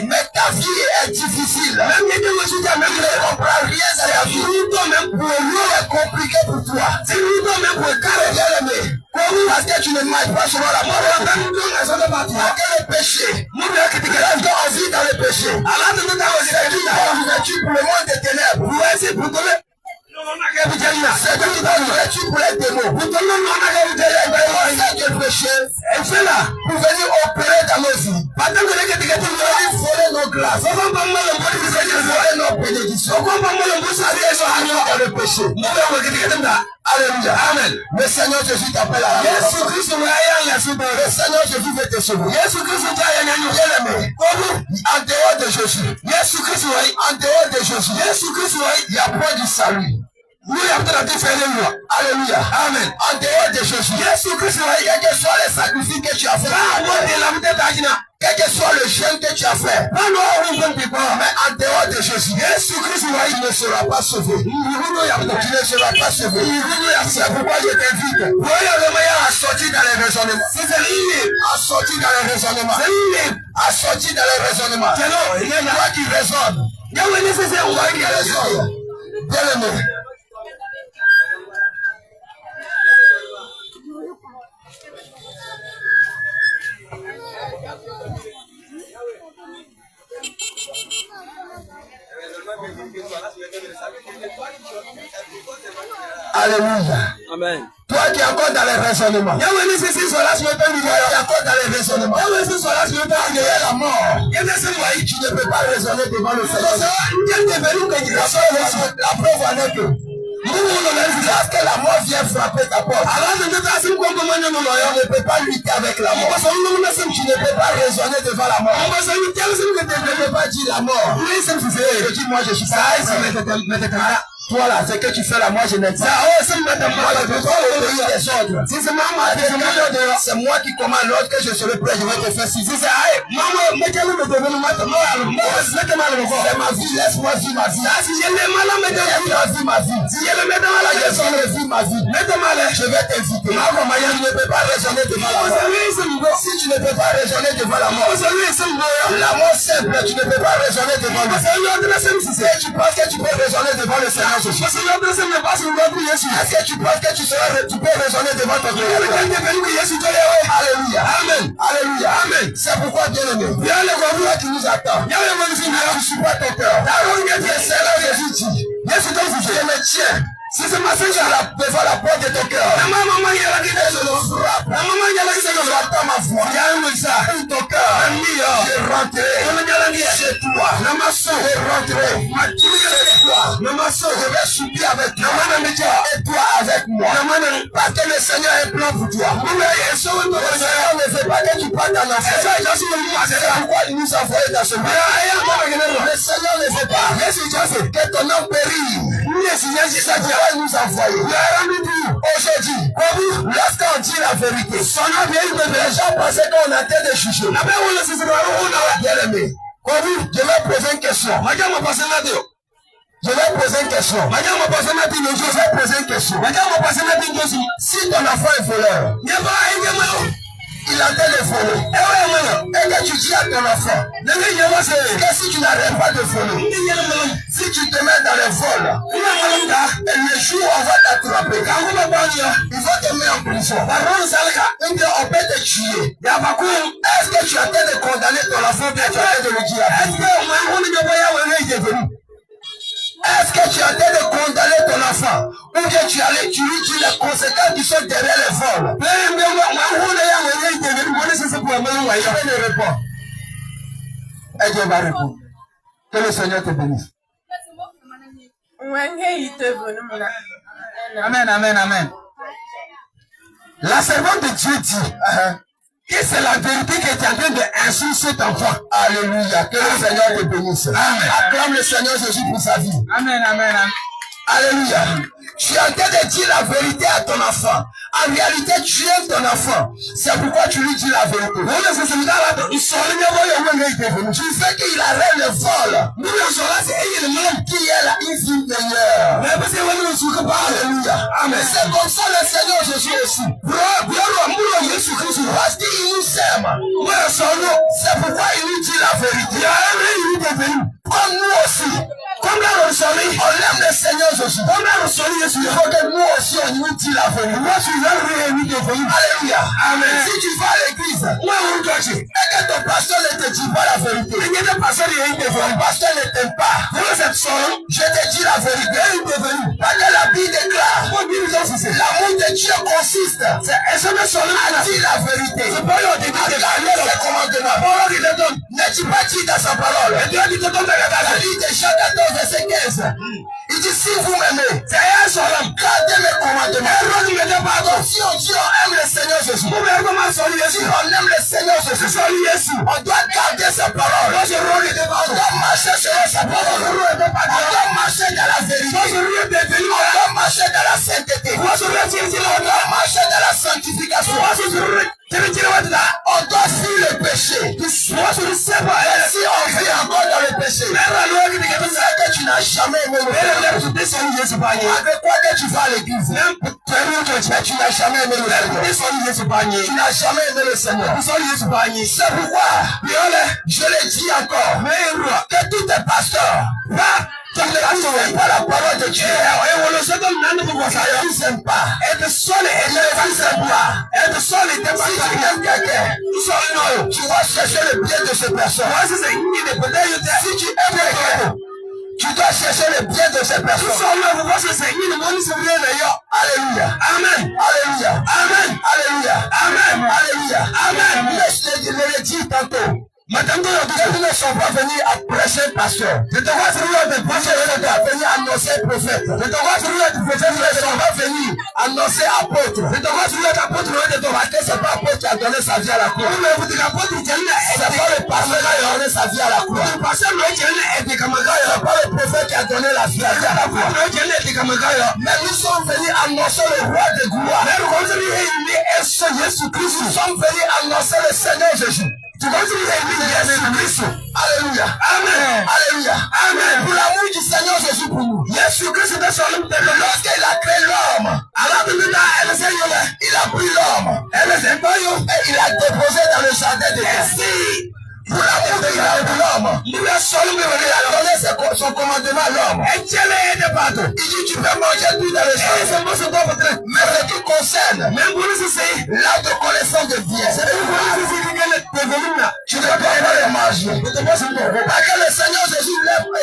mais ta vie est difficile. Tu ne comprends rien à la vie. C'est compliqué pour toi. Parce que tu ne marches pas selon la parole. Parce que le péché, quand on vit dans le péché, c'est une pour le monde des ténèbres. C'est une pour les démons. C'est le péché pour venir opérer dans nos vies. Pour venir voler nos grâces. Pour voler nos bénédictions. Dans le péché. Alléluia. Amen. Le Seigneur Jésus t'appelle à la mort. Le Seigneur Jésus veut te sauver. Bien-aimé, en dehors de Jésus, en dehors de Jésus, il n'y a pas du salut. Alléluia. Amen. En dehors de Jésus, quel que soit les sacrifices que tu as fait, quel que soit le jeûne que tu as fait, mais en dehors de Jésus, tu ne seras pas sauvé. Tu ne seras pas sauvé. C'est pourquoi je t'invite à sortir dans les raisonnements. À sortir dans les raisonnements. À sortir dans les raisonnements. Toi qui raisonnes. Toi qui raisonnes. Bien-aimé. Alléluia. Amen. Toi Toi qui es encore dans les raisonnements. Toi qui es encore dans les raisonnements. La mort. Tu ne peux pas raisonner devant le Seigneur. La preuve en est que lorsque la mort vient frapper ta porte, tu ne peux pas lutter avec la mort. Tu ne peux pas raisonner devant la mort. Tu ne peux pas dire la mort. Je dis moi je suis ça. Toi là, c'est que tu fais là, moi je n'aime pas. C'est moi qui commande l'autre que je serai prêt, je vais te faire ci. C'est ma vie, laisse-moi vivre ma vie. Si je l'ai mal, laisse-moi vivre ma vie. Si je le mets dans la question de vivre ma vie, je vais t'inviter. Tu ne peux pas raisonner devant la mort. Si tu ne peux pas raisonner devant la mort, la mort simple, tu ne peux pas raisonner devant le Seigneur. Tu penses que tu peux raisonner devant le Seigneur? Est-ce que tu penses que tu peux raisonner devant ton Dieu? Alléluia. Amen. Alléluia. Amen. C'est pourquoi bien aimé, viens le voir qui nous attend. Tu suis pas ton cœur. Le Seigneur Jésus dit, je me tiens. Si c'est ma fille devant la porte de ton cœur, j'entends ma voix. Ton cœur, je rentrerai chez toi. Je rentrerai chez toi. Je vais subir avec toi. Et toi avec moi. Parce que le Seigneur a un plan pour toi. Le Seigneur ne veut pas que tu partes en enfer. C'est pourquoi il nous a envoyé dans ce monde. Le Seigneur ne veut pas que ton nom périsse. Il nous a envoyé. Aujourd'hui, lorsqu'on dit la vérité, les gens pensaient qu'on a été de juger. Bien aimé, je vais poser une question. Je vais poser une question. Si ton enfant est voleur, il a été volé. Et que tu dis à ton enfant que si tu n'arrêtes pas de voler, si tu te mets dans les vols, et le jour où on va t'attraper, il va te mettre en prison. On peut te tuer. Est-ce que tu as été de condamner ton enfant, bien tu as été de le dire? Est-ce que tu as été de condamner ton enfant? Ou bien tu lui dis les conséquences qui sont derrière les vols? Je vais répondre. Et Dieu va répondre. Que le Seigneur te bénisse. Amen, amen, amen. La servante de Dieu dit que c'est la vérité qui est en train d'insulter cet enfant. Alléluia. Que le Seigneur te bénisse. Amen. Acclame le Seigneur Jésus pour sa vie. Amen, amen, amen. Alléluia. Tu es en train de dire la vérité à ton enfant. En réalité, tu aimes ton enfant. C'est pourquoi tu lui dis la vérité. Tu fais qu'il arrête le vol. Qui est la vie meilleure. Alléluia. Amen. C'est comme ça le Seigneur Jésus aussi. Parce qu'il nous aime. C'est pourquoi il nous dit la vérité. Comme nous aussi. Comme là, on aime le Seigneur Jésus. Il faut que nous aussi on nous dit la vérité. Alléluia. Amen. Si tu vas à l'église et que ton pasteur ne te dit pas la vérité, ton pasteur ne t'aime pas, je te dis la vérité. Parce que la Bible déclare l'amour de Dieu consiste à dire la vérité. À ses commandements. N'as-tu pas dit dans sa parole? La Bible de Jean 14, verset 15. Il dit si vous m'aimez, gardez mes commandements. Si on dit on aime le Seigneur Jésus, si on aime le Seigneur Jésus, on doit garder sa parole. On doit marcher sur sa parole. On doit marcher dans la vérité. On doit marcher dans la sainteté. On doit marcher dans la sanctification. On doit fuir le péché. Si on vit encore dans le péché, c'est que tu n'as jamais aimé le Seigneur. Avec quoi que tu vas à l'église, mais tu n'as jamais aimé le Seigneur. Tu n'as jamais aimé le Seigneur. C'est pourquoi je le dis encore que tous tes pasteurs qui ne pas la parole de Dieu, ils n'aiment pas. Tu vas chercher le bien de ces personnes. Si tu aimes quelqu'un, tu dois chercher le bien de ces personnes. Alléluia. Amen. Alléluia. dit tantôt. Madame, ils ne sont pas venus à prêcher pasteur. Je te vois sur le prophète, ils sont venus annoncer prophète. Je te vois sur le prophète, ils ne sont pas venus annoncer apôtre. Je te vois sur l'apôtre, c'est pas apôtre qui a donné sa vie à la croix. C'est pas le pasteur qui a donné sa vie à la croix. C'est pas le prophète qui a donné la vie à la croix. Mais nous sommes venus annoncer le roi de gloire. Nous sommes venus annoncer le Seigneur Jésus. Tu vas dire Jésus-Christ. Alléluia. Amen. Alléluia. Amen. Pour l'amour du Seigneur Jésus pour nous. Jésus-Christ est sur le terrain. Lorsqu'il a créé l'homme, il a pris l'homme. Et il a déposé dans le jardin de Dieu. Pour l'amour de l'homme, il a donné son commandement à l'homme. Il dit tu peux manger tout dans le jardin. Mais ce qui concerne l'art de connaissance de Dieu, tu ne peux pas le manger. Parce que le Seigneur Jésus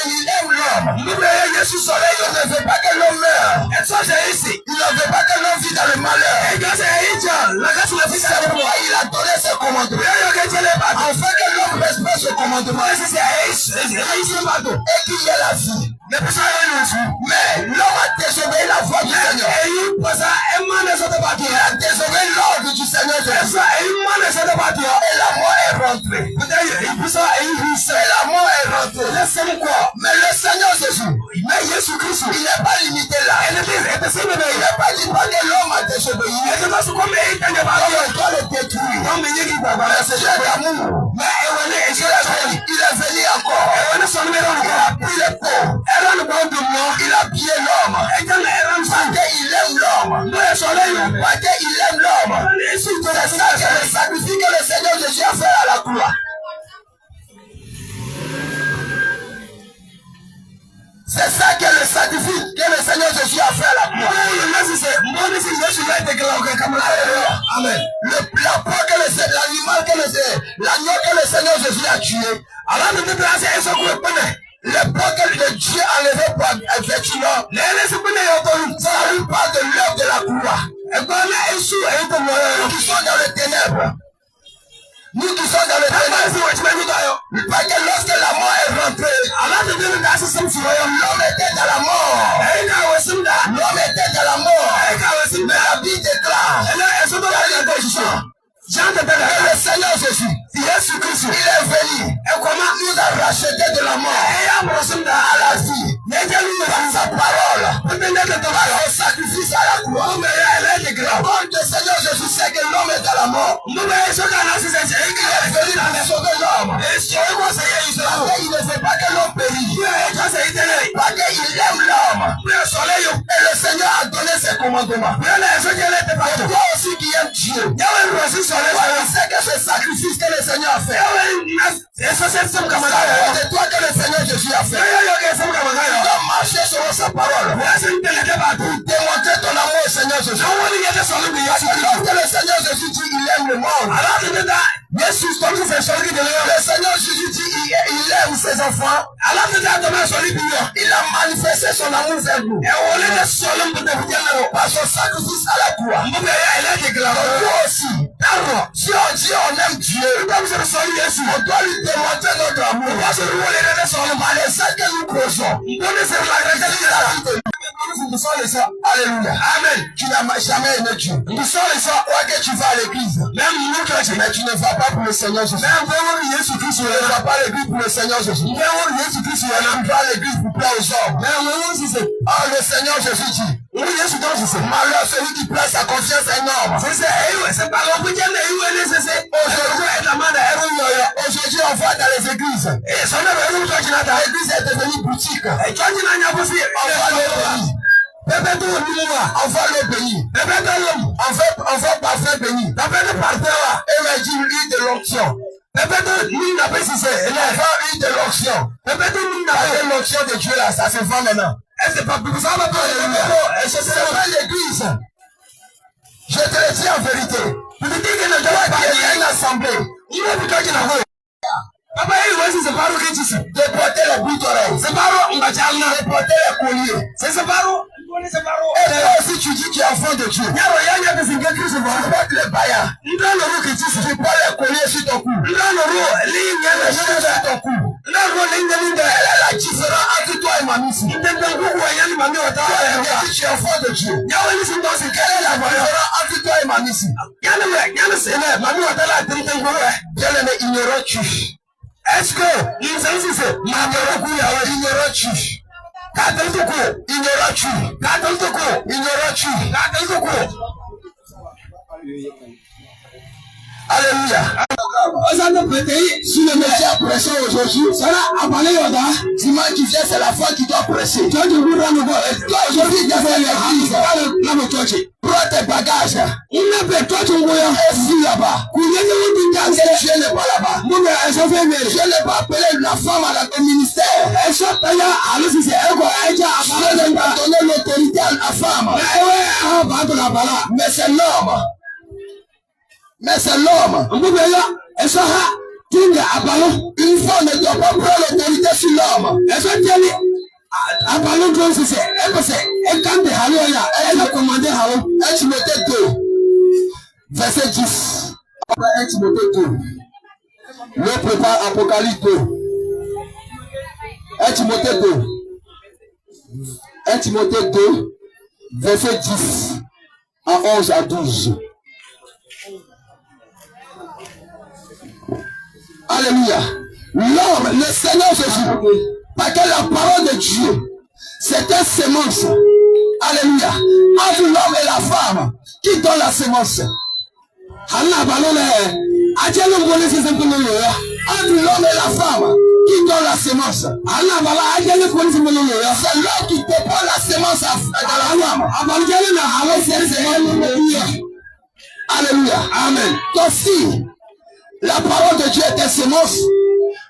il aime l'homme. Il ne veut pas que l'homme meure. Il ne veut pas que l'homme vit dans le malheur. C'est pourquoi il a donné ses commandements. Afin que l'homme respecte ce commandement. Et qu'il y ait la vie. Mais l'homme a désobéi la voix du Seigneur. Il a désobéi l'ordre du Seigneur Jésus. Et la mort est rentrée. Et la mort est rentrée. Mais le Seigneur Jésus, il n'est pas limité là. Il n'est pas dit que l'homme a désobéi. Il doit le détruire. Mais c'est d'amour. Il est venu encore. Il a pris le pot. Il a habillé l'homme. Parce qu'il aime l'homme. Parce qu'il aime l'homme. C'est ça que le sacrifice que le Seigneur Jésus a fait à la croix. C'est ça que le sacrifice que le Seigneur Jésus a fait à la croix. Amen. L'agneau que le Seigneur Jésus a tué. Le pot que Dieu a levé pour effectivement. Ça lui parle de l'œuvre de la croix. Nous qui sommes dans les ténèbres. Nous qui sommes dans le ténèbres. Parce que lorsque la mort est rentrée, l'homme était dans la mort. L'homme était dans la mort. Mais la Bible déclare le Seigneur Jésus, Jésus-Christ, il est venu et comment nous a racheté de la mort à la vie. Par sa parole, par son sacrifice à la croix. Quand le Seigneur Jésus sait que l'homme est dans la mort, il est venu pour sauver l'homme. Il ne veut pas que l'homme périsse. Parce qu'il aime l'homme. Et le Seigneur a donné ses commandements. Et toi aussi qui aimes Dieu, c'est que ce sacrifice que le Seigneur a fait. C'est toi que le Seigneur Jésus a fait. Tu dois marcher selon sa parole. Pour démontrer ton amour au Seigneur Jésus. Lorsque le Seigneur Jésus dit il aime le monde. Le Seigneur Jésus dit il aime ses enfants. Il a manifesté son amour vers nous. Par son sacrifice à la croix. Toi aussi. Si on dit on aime Dieu, on doit lui démontrer notre amour. Par les actes que nous posons. Alléluia. Amen. Tu n'as jamais aimé Dieu. Quoi que tu vas à l'église. Mais tu ne vas pas pour le Seigneur Jésus. Tu ne vas pas à l'église pour le Seigneur Jésus. Tu ne vas à l'église pour plaire aux hommes. Oh, le Seigneur Jésus dit. Malheur celui qui place sa confiance à un homme. Aujourd'hui on va dans les églises. L'église est devenue boutique. On va le bénir. On va parfait bénir. Et m'a dit l'huile de l'onction. On va huile de l'onction. L'onction de Dieu là, ça se vend maintenant. C'est pas l'église. Je te le dis en vérité. Il y a une assemblée. De porter les bouts d'oreilles. De porter les colliers. Et toi aussi tu dis que tu es enfant de Dieu. Tu portes les Aya. Tu peux les coller sur ton cou. La différence entre toi et Mamie. Tu es enfant de Dieu. Quelle est la différence entre toi et Mamie? Bien-aimé, ignorais-tu? Est-ce que ignorais-tu? Alléluia. Si le métier a pressé aujourd'hui, ça va avaler Yoda. Dimanche qui vient, c'est la foi qui doit presser. Toi, tu voudras nous voir. Toi, aujourd'hui, tu as fait l'église. Prends tes bagages. Il n'a pas toi, tu vois. Ici, là-bas. Je n'ai pas là-bas. Je n'ai pas appelé la femme à la ministère. Je n'ai pas donné l'autorité à la femme. Mais c'est l'homme. Mais c'est l'homme. Une femme ne doit pas prendre l'autorité sur l'homme. Elle a commandé à 1 Timothée 2, verset 10. Après 1 Timothée 2. Le prépare Apocalypse 2. 1 Timothée 2. 1 Timothée 2, verset 10 à 11 à 12. Alléluia. L'homme, le Seigneur Jésus, parce que la parole de Dieu, c'est une sémence. Alléluia. Entre l'homme et la femme, qui donne la sémence? Entre l'homme et la femme, qui donne la sémence? C'est l'homme qui dépend la sémence à la femme. Alléluia. Amen. Donc si la parole de Dieu est une sémence,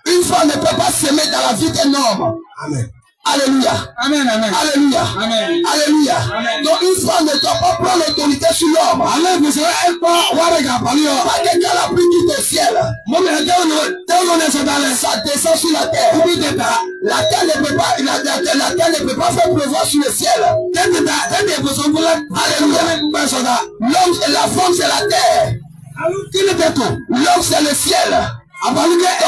une femme ne peut pas s'aimer dans la vie d'un homme. Amen. Alléluia. Amen, amen. Alléluia. Amen. Alléluia. Amen. Donc une femme ne doit pas prendre l'autorité sur l'homme. Amen. Parce que quand la pluie quitte au ciel, ça descend sur la terre. La terre ne peut pas, la terre ne peut pas faire pleuvoir sur le ciel. Alléluia. L'homme et la femme c'est la terre. L'homme c'est le ciel. Donc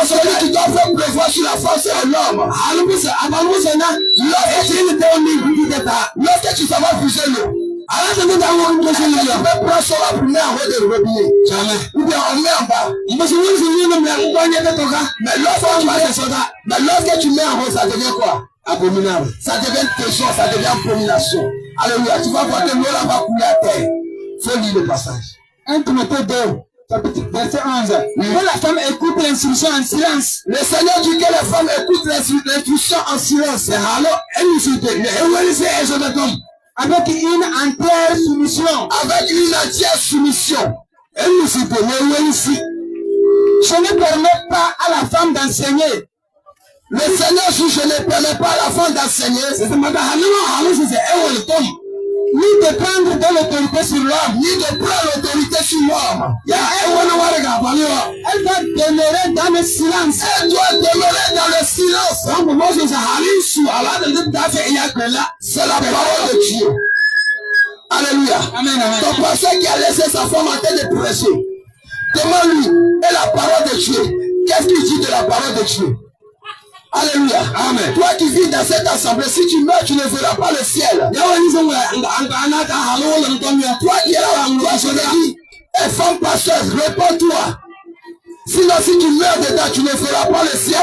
celui qui doit faire pleuvoir sur la femme c'est l'homme. Lorsque tu vas puiser l'eau, tu peux prendre sur la première en haut de robinet. Ou bien on met en bas. Mais lorsque tu mets en haut, ça devient quoi? Abominable. Ça devient péché, ça devient abomination. Alléluia. Tu vas voir que l'eau là va couler à terre. Faut lire le passage. 1 Timothée 2. Verset 11. Que la femme écoute l'instruction en silence. Le Seigneur dit que la femme écoute l'instruction en silence. Alors, elle nous soutient. Avec une entière soumission. Avec une entière soumission. Elle nous soutient. Je ne permets pas à la femme d'enseigner. Le Seigneur dit je ne permets pas à la femme d'enseigner. Ni de prendre de l'autorité sur l'homme, ni de prendre l'autorité sur l'homme. Elle doit demeurer dans le silence. Elle doit demeurer dans le silence. C'est la parole de Dieu. Alléluia. Ton pasteur qui a laissé sa femme en train de prêcher, demande-lui, et la parole de Dieu, qu'est-ce qu'il dit de la parole de Dieu? Alléluia. Amen. Toi qui vis dans cette assemblée, si tu meurs, tu ne verras pas le ciel. Toi qui es là, je te dis, femme passeuse, réponds-toi. Sinon, si tu meurs dedans, tu ne feras pas le ciel.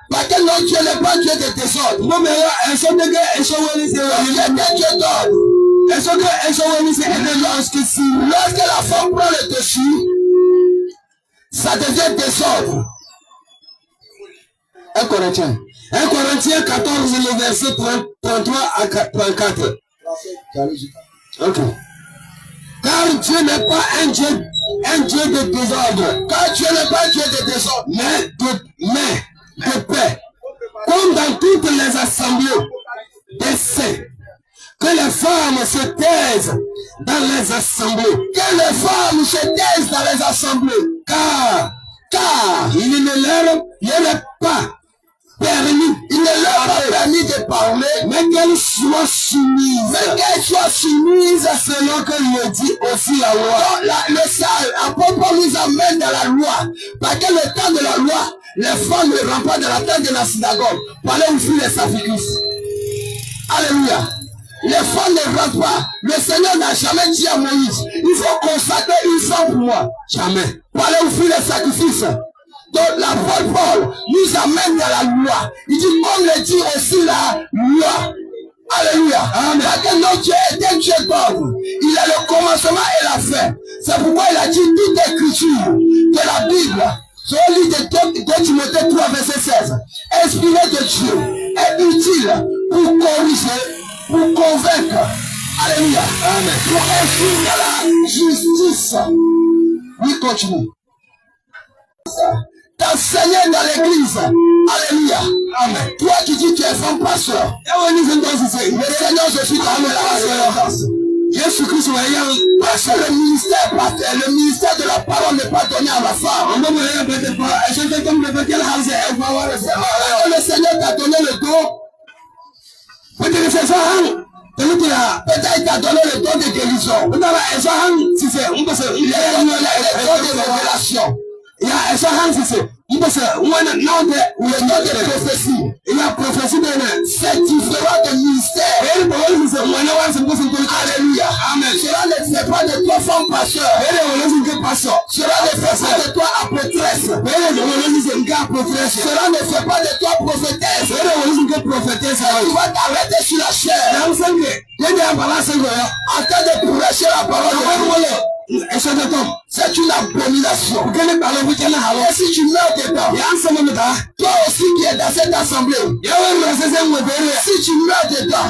Parce que non, Dieu n'est pas Dieu de désordre. Lorsque la femme prend le dessus, ça devient désordre. 1 Corinthiens 14, le verset 33 à 34. Ok. Car Dieu n'est pas un Dieu de désordre. Car Dieu n'est pas un Dieu de désordre, mais de paix. Comme dans toutes les assemblées des saints. Que les femmes se taisent dans les assemblées. Que les femmes se taisent dans les assemblées. Car il ne leur est pas permis. Il ne leur a pas permis de parler, mais qu'elles soient soumises. Mais qu'elles soient soumises selon que le dit aussi la loi. L'apôtre Paul nous amène dans la loi. Parce que le temps de la loi, les femmes ne rentrent pas dans la tente de la synagogue. Parlez où fuient les sacrifices. Alléluia. Les femmes ne rentrent pas. Le Seigneur n'a jamais dit à Moïse, il faut consacrer une femme pour moi. Jamais. Parlez où fuient les sacrifices. Donc l'apôtre Paul nous amène dans la loi. Il dit, comme le dit aussi la loi. Alléluia. Amen. Parce que notre Dieu est un Dieu d'ordre. Il a le commencement et la fin. C'est pourquoi il a dit toute écriture de la Bible. Sur le livre de Timothée 3, verset 16. Inspiré de Dieu est utile pour corriger, pour convaincre. Alléluia. Amen. Pour instruire la justice. Oui, continue. T'enseigner dans l'église. Alléluia. Amen. Toi qui dis que tu es femme pasteur. Le Seigneur Jésus t'a amené la pasteur. Jésus-Christ parce que le ministère de la parole n'est pas donné à la femme. Le Seigneur t'a donné le don. Peut-être il t'a donné le don de guérison. Il a donné le don de révélation. Il y a le nom de prophétie. Il y a prophétie de c'est différent de ministère. Alléluia. Amen. Cela ne fait pas de toi femme pasteur. Cela ne fait pas de toi apôtresse. Cela ne fait pas de toi prophétesse. Tu vas t'arrêter sur la chair. En train de prêcher la parole de Dieu. C'est une abomination. Et si tu meurs dedans, toi aussi qui es dans cette assemblée, si tu meurs dedans,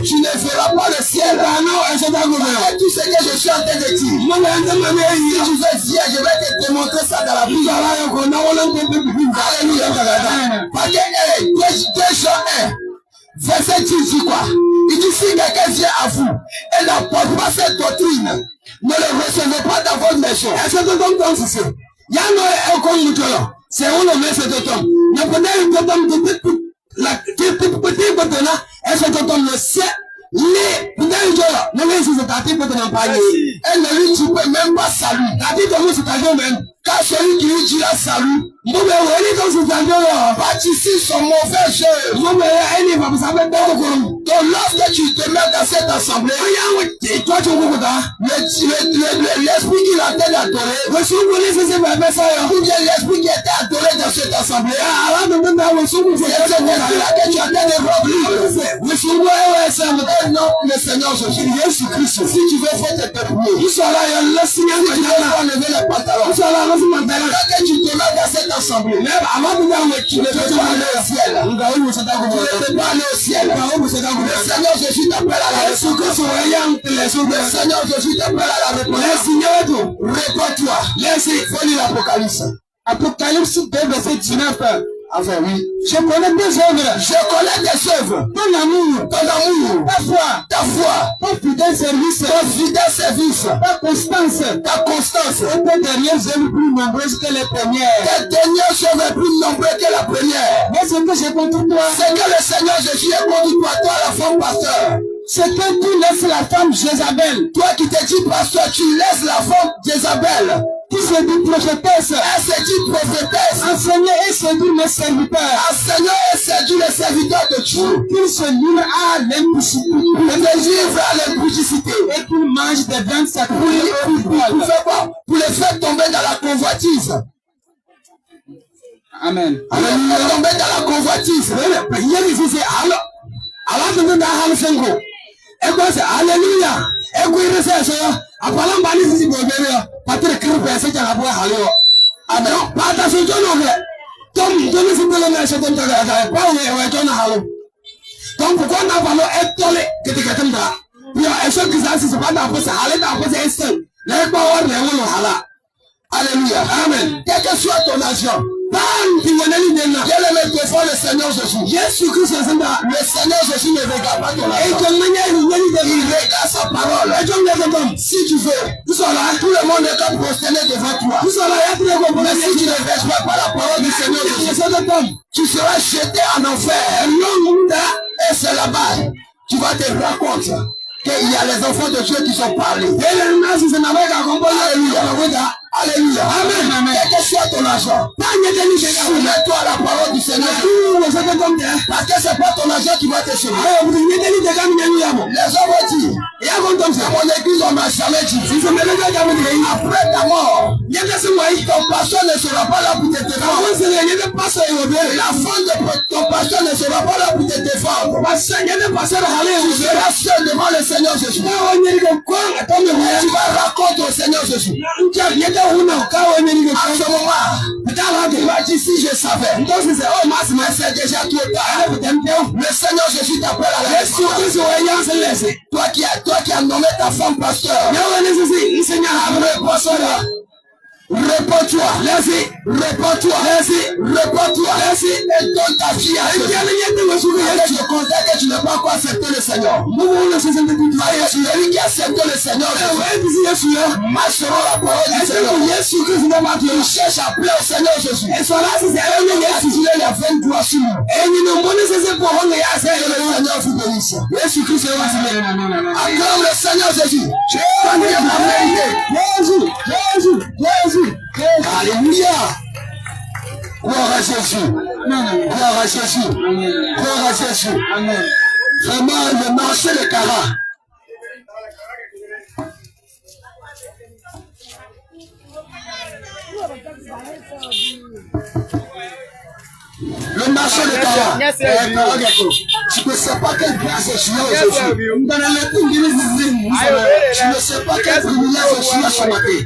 tu ne feras pas le ciel. Et tout ce que je suis en train de dire, si tu veux dire, je vais te démontrer ça dans la Bible. Alléluia. Parce que 2 Jean 1, verset 10 dit quoi? Il dit si quelqu'un vient à vous et n'apporte pas cette doctrine, ne le recevez pas dans votre maison. Est-ce que tu comprends ceci? Il y a un peu c'est où le met cet automne. Ne prenez une automne de la est-ce que tu le sais? Les ne lui dit même pas salut. Car celui qui lui dit la salut, participe son mauvais jeu. Donc lorsque tu te mets dans cette assemblée, l'esprit qui l'a été adoré, ou bien l'esprit qui était adoré dans cette assemblée, c'est celui-là que tu as été rempli. Non, le Seigneur Jésus-Christ, si tu veux faire tes débrouiller, si tu veux enlever les pantalons, quand tu te mets dans cette assemblée, tu ne peux pas aller au ciel. Tu ne peux pas aller au ciel. Le Seigneur Jésus t'appelle à la réponse. Le Seigneur Jésus t'appelle à la réponse. Réponds-toi. Il faut lire l'Apocalypse. Apocalypse 2, verset 19. Enfin, oui. Je connais tes œuvres. Ton amour. Ta foi. Ton fidèle service. Ta constance. Et tes dernières œuvres plus nombreuses que les premières. Tes dernières œuvres plus nombreuses que la première. Mais ce que j'ai contre toi, c'est que le Seigneur Jésus est contre toi, la femme pasteur. C'est que tu laisses la femme Jézabel. Toi qui te dis pasteur, tu laisses la femme Jézabel. Qui se dit prophétesse. Elle se dit prophétesse. Enseigner et séduire mes serviteurs. Enseigner et séduire les serviteurs de Dieu. Qu'ils se livrent à l'impudicité. Et qu'ils mangent des viandes sacrées. Pour faire quoi? Pour les faire tomber dans la convoitise. Amen. Pour les faire tomber dans la convoitise. Alléluia. Alléluia. Amen. Quel que soit ton argent, quel est devant le Seigneur Jésus. Le Seigneur Jésus ne regarde pas ton argent. Il regarde sa parole. Si tu veux, tout le monde est prosterné devant toi. Mais si tu ne respectes pas la parole du Seigneur Jésus, tu seras jeté en enfer. Et c'est là-bas, tu vas te rendre compte qu'il y a les enfants de Dieu qui sont parlés. Alléluia. Alléluia. Amen. Quel que soit ton argent, soumets-toi à la parole du Seigneur. Parce que c'est pas ton argent qui va te sauver. Les hommes vont dire, à mon église on m'a jamais dit. Après ta mort, ton pasteur ne sera pas là pour te défendre. La femme de ton pasteur ne sera pas là pour te défendre. Tu seras seul devant le Seigneur Jésus. Tu vas raconter au Seigneur Jésus. À ce moment, tu vas dire si je savais. Mais c'est déjà trop tard. Le Seigneur Jésus t'appelle à la réponse. Toi qui as nommé ta femme pasteur. Réponds-toi. Réponds-toi. Réponds-toi. Et donne ta vie à Dieu. Et je constate que tu n'as pas encore accepté le Seigneur. Celui qui a accepté le Seigneur, marcheront la parole du Seigneur. Tu cherches à plaire au Seigneur Jésus. Et cela, c'est la veine doit sur nous. Et nous ne connaissons pas que le Seigneur vous bénisse. Jésus-Christ est acclame le Seigneur Jésus. Jésus. Alléluia. Gloire à Jésus. Gloire à Jésus. Gloire à Jésus. Amen. Vraiment, le marché de Cara. Le marché de Cara. Tu ne sais pas quelle grâce je suis aujourd'hui. Tu ne sais pas quel privilège je suis ce matin.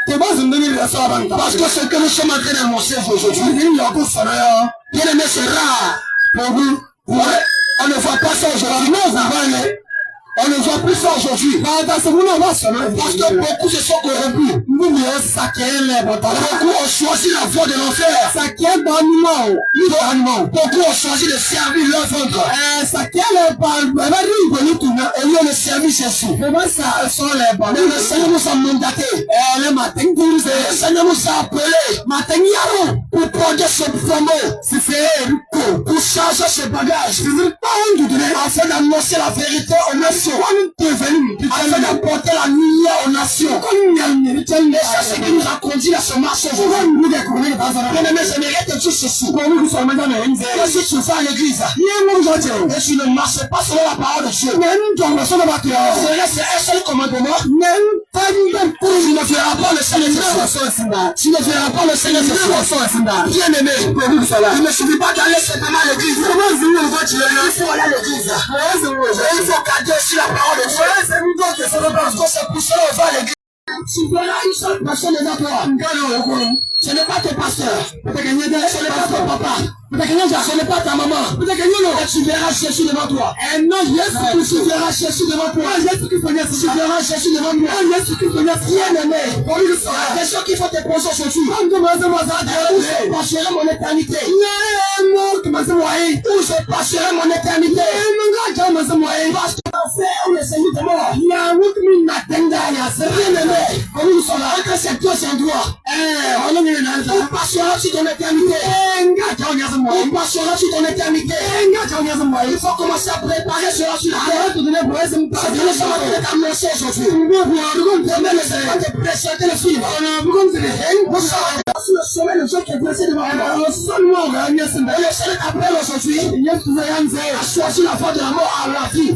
Parce que ce que nous sommes en train d'annoncer aujourd'hui, bien aimé, c'est rare pour vous. On ne voit pas ça aujourd'hui. On ne voit plus ça aujourd'hui. Parce que beaucoup se sont corrompus. Beaucoup ont choisi la voie de l'enfer. Beaucoup ont choisi de servir leur ventre. Au lieu de servir Jésus. Le Seigneur nous a mandaté. Le Seigneur nous a appelé pour prendre ce flambeau, pour charger ce bagage, afin d'annoncer la vérité aux nations. Afin d'apporter la lumière aux nations. Et ça, c'est qui nous a conduit à ce marché. Bien aimé, j'aimerais te dire ceci. Que si tu vas à l'église et tu ne marches pas selon la parole de Dieu, c'est un seul commandement. Tu ne verras pas le Seigneur Jésus. Tu ne verras pas le Seigneur Jésus. Bien aimé, il ne suffit pas d'aller simplement à l'église. Il faut aller à l'église. Il faut garder sur la parole de Dieu. Parce que c'est pour cela qu'on va à l'église. Tu verras une seule personne devant toi. Ce n'est pas ton pasteur. Ce n'est pas ton papa. Ce n'est pas ta maman. Et tu verras Jésus devant toi. Et non, tu verras Jésus devant toi. Tu verras Jésus devant toi. Bien aimé. La question qu'il faut te poser aujourd'hui. Où je passerai mon éternité? Où je passerai mon éternité? Parce que l'enfer, le Seigneur est mort. Bien aimé. Comme nous sommes là, que c'est Dieu, c'est un droit. On passera sur ton éternité. On passera sur ton éternité. Il faut commencer à préparer cela sur la terre. C'est que nous sommes en train d'annoncer aujourd'hui. Demain, le Seigneur va te présenter le film. Nous sommes sur le sommet de Dieu qui est placé devant nous. Le Seigneur appelle aujourd'hui à choisir la voie de la mort à la vie.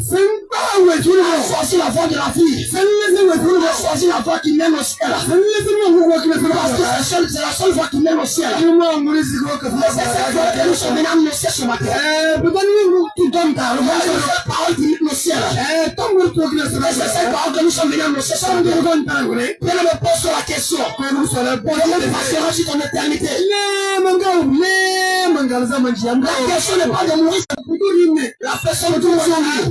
À choisir la voie de la vie. À choisir la voie qui mène au ciel. Parce que c'est la seule voie qui mène au ciel. C'est cette voie que nous sommes venus annoncer ce matin. Tu donnes ta parole qui mène au ciel. C'est cette parole que nous sommes venus annoncer ce matin. Bien me pose la question. Comment tu passeras sur ton éternité? La question n'est pas de mourir. La personne tourne son lit.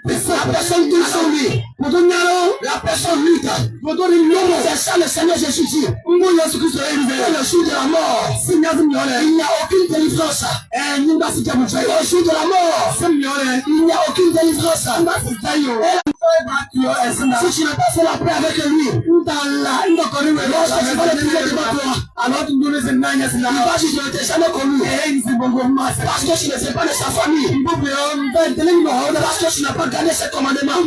La personne tourne son lit. La personne lutte. C'est ça le Seigneur Jésus dit. Le jour de la mort, il n'y a aucune délivrance. Le jour de la mort, il n'y a aucune délivrance. Si tu n'as pas fait la paix avec lui, lorsque tu vas le trouver devant toi, alors tu ne t'es jamais connu. Parce que tu ne sais pas de sa famille. Parce que tu n'as pas gardé ses commandements.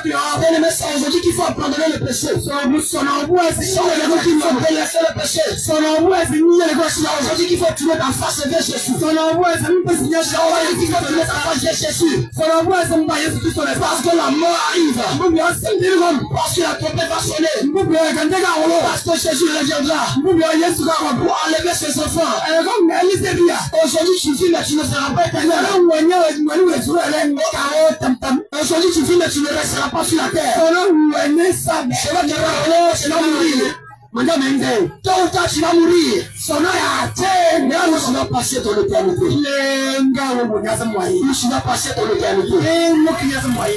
Bien-aimé, c'est aujourd'hui qu'il faut abandonner le péché. C'est aujourd'hui qu'il faut délaisser le péché. C'est aujourd'hui qu'il faut tourner ta face vers Jésus. C'est aujourd'hui qu'il faut tourner ta face vers Jésus. Parce que la mort arrive. Parce que la trompette va sonner. Parce que Jésus reviendra pour enlever ses enfants. Aujourd'hui tu vis mais tu ne seras pas éternel. Aujourd'hui tu vis mais tu ne resteras pas sur la terre. Tu vas mourir. Tôt ou tard tu vas mourir. Tu vas passer ton éternité. Tu vas passer ton éternité.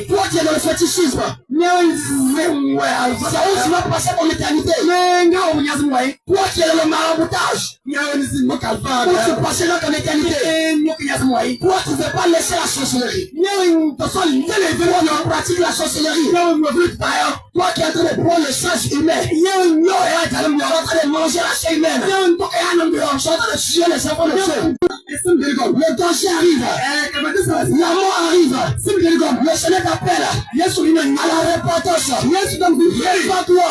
Toi qui es dans le fétichisme, tu vas passer ton éternité. Toi qui es dans le maraboutage, tu passeras ton éternité. Toi tu ne veux pas laisser la sorcellerie. Toi qui pratique la sorcellerie. Toi qui es en train de prendre le sang humain. Tu es en train de manger la chair humaine. Tu es en train de tuer les enfants de Dieu. Le danger arrive. La mort arrive. Le Seigneur t'appelle à la repentance. Répands-toi.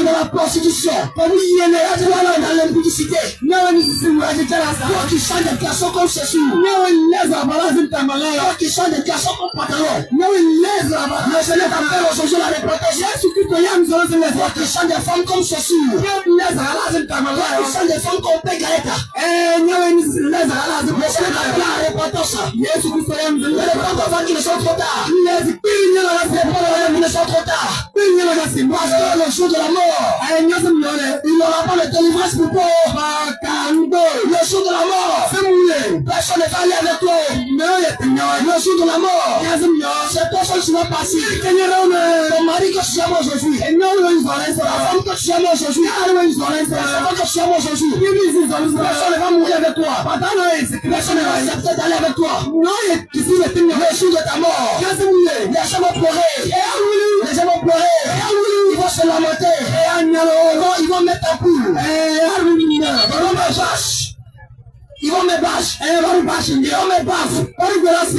Dans la prostitution. Dans l'impudicité. Toi qui chantes des garçons comme Jésus. Toi qui chantes des garçons comme pantalon. Le Seigneur t'appelle aujourd'hui à la repentance. Toi qui chantes des femmes comme Jésus. Toi qui chantes des femmes comme Pégaleta. Le Seigneur t'appelle à la repentance. Les repentants qui ne sont trop tard. Les qui ne sont trop tard. Parce que le jour de la mort, il n'aura pas de délivrance pour toi. Le jour de la mort, personne ne va aller avec toi. Le jour de la mort, c'est personne qui va passer. Ton mari que tu aimes aujourd'hui, la femme que tu aimes aujourd'hui, l'enfant que tu aimes aujourd'hui, personne ne va mourir avec toi. Personne ne va accepter d'aller avec toi. Le jour de ta mort, les gens vont pleurer. Les gens vont pleurer. Ils vont se lamenter. Ils vont mettre un coup. Ils vont me bâcher. Ils vont me bâcher. Ils vont me baffer.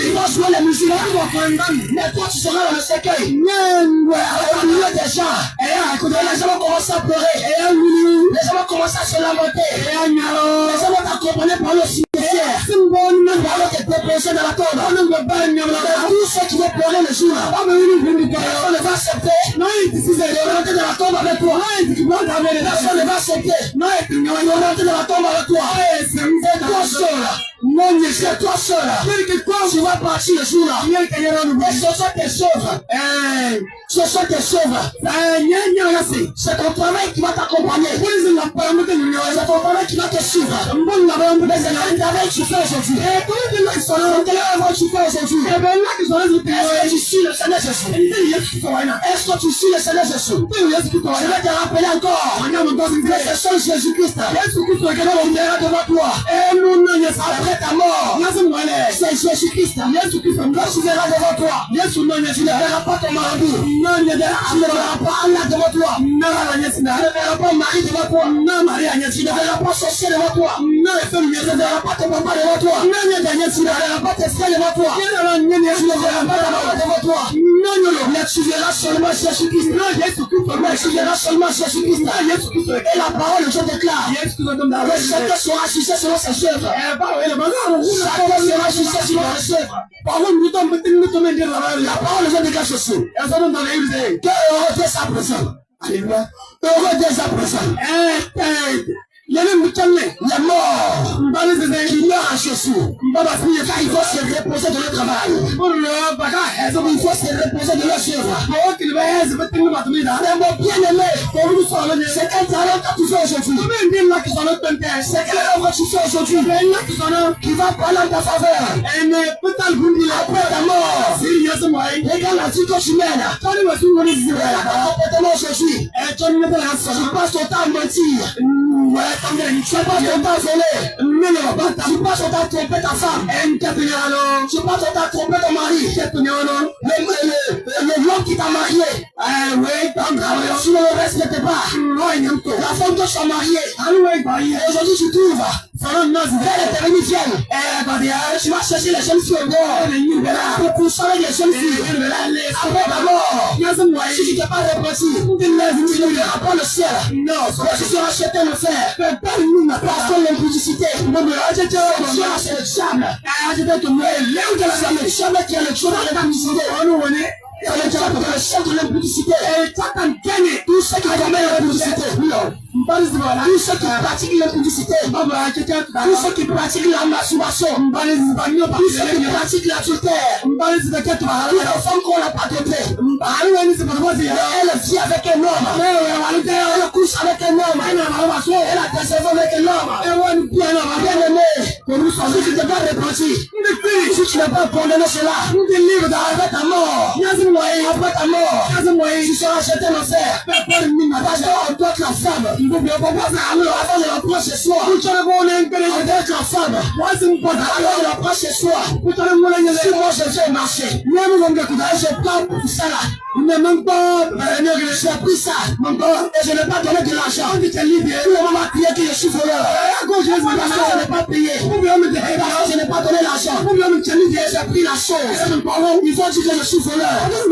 Ils vont jouer la musique. Mais toi tu seras dans le cercueil. Au milieu des gens. Les gens vont commencer à pleurer. Les gens vont commencer à se lamenter. Les gens vont t'accompagner par le cimetière. Par tes dépressions dans la tombe. Tous ceux qui vont pleurer le jour. Personne ne va accepter de rentrer dans la tombe avec toi. Personne ne va accepter de rentrer dans la tombe avec toi. C'est toi seul. C'est toi seul. Tu vas partir le jour là. Et ce sont tes sauves. Ce sont tes sauves. C'est ton travail qui va t'accompagner. C'est ton travail qui va te suivre. C'est le travail que tu fais aujourd'hui. C'est le travail que tu fais aujourd'hui. Est-ce que tu suis le Seigneur Jésus? Est-ce que tu suis le Seigneur Jésus? Je vais te rappeler encore. C'est seul Jésus-Christ. Il viendra devant toi. Après ta mort, c'est Jésus-Christ. Quand tu verras devant toi, tu ne verras pas ton marabout. Tu ne verras pas Allah devant toi. Tu ne verras pas Marie devant toi. Tu ne verras pas sorcier devant toi. Tu ne verras pas ton papa devant toi. Tu ne verras pas tes frères devant toi. Tu ne verras pas ta maman devant toi. Mais tu verras seulement Jésus-Christ. Mais tu verras seulement Jésus-Christ. Et la parole, je déclare, le chacun sera jugé selon ses œuvres. Chacun sera jugé selon ses œuvres. La parole, je déclare ceci. Que heureux dès sa présence. Alléluia. Heureux dès sa présence. Les morts qui meurent en Jésus, il faut se reposer de leur travail. Il faut se reposer de leur œuvre. Mais mon bien-aimé, c'est quel talent que tu fais aujourd'hui? C'est quelle œuvre tu fais aujourd'hui qui va parler en ta faveur? Après ta mort, regarde la vie que tu mènes. Complètement aujourd'hui. Tu passes ton temps à mentir. Tu passes ton temps à voler. Tu passes ton temps à tromper ta femme. Tu passes ton temps à tromper ton mari. L'homme qui t'a marié. Tu ne le respectes pas. La femme que tu as mariée. Aujourd'hui tu trouves. Belle éternelle. Tu vas chercher les jeunes filles au bord. Pour consommer les jeunes filles. Après ta mort. Si tu n'es pas repenti. Tu ne verras pas le ciel. Tu seras jeté en enfer. Parce que l'impudicité. Tu seras chez le diable. C'est le diable qui est le tueur de l'impudicité. C'est le diable qui est le chef de l'impudicité. Tout ce qui commet l'impudicité. Tous ceux qui pratiquent l'impudicité, tous ceux qui pratiquent la masturbation, tous ceux qui pratiquent l'adultère, les femmes qu'on n'a pas dotées, elle vit avec un homme, elle couche avec un homme, elle a des enfants avec un homme, bien aimé, si tu n'es pas repenti, si tu n'es pas condamné cela, après ta mort, tu seras jeté dans l'enfer, parce qu'on doit la femme. Avant de l'approche chez soi, avec la femme, avant de l'approche chez soi, si moi je fais marcher, je parle pour ça là, j'ai pris ça, et je n'ai pas donné de l'argent, tout le monde m'a crié que je suis voleur, parce que je n'ai pas payé, parce que je n'ai pas donné l'argent, j'ai pris la chose, il faut dire que je suis voleur, et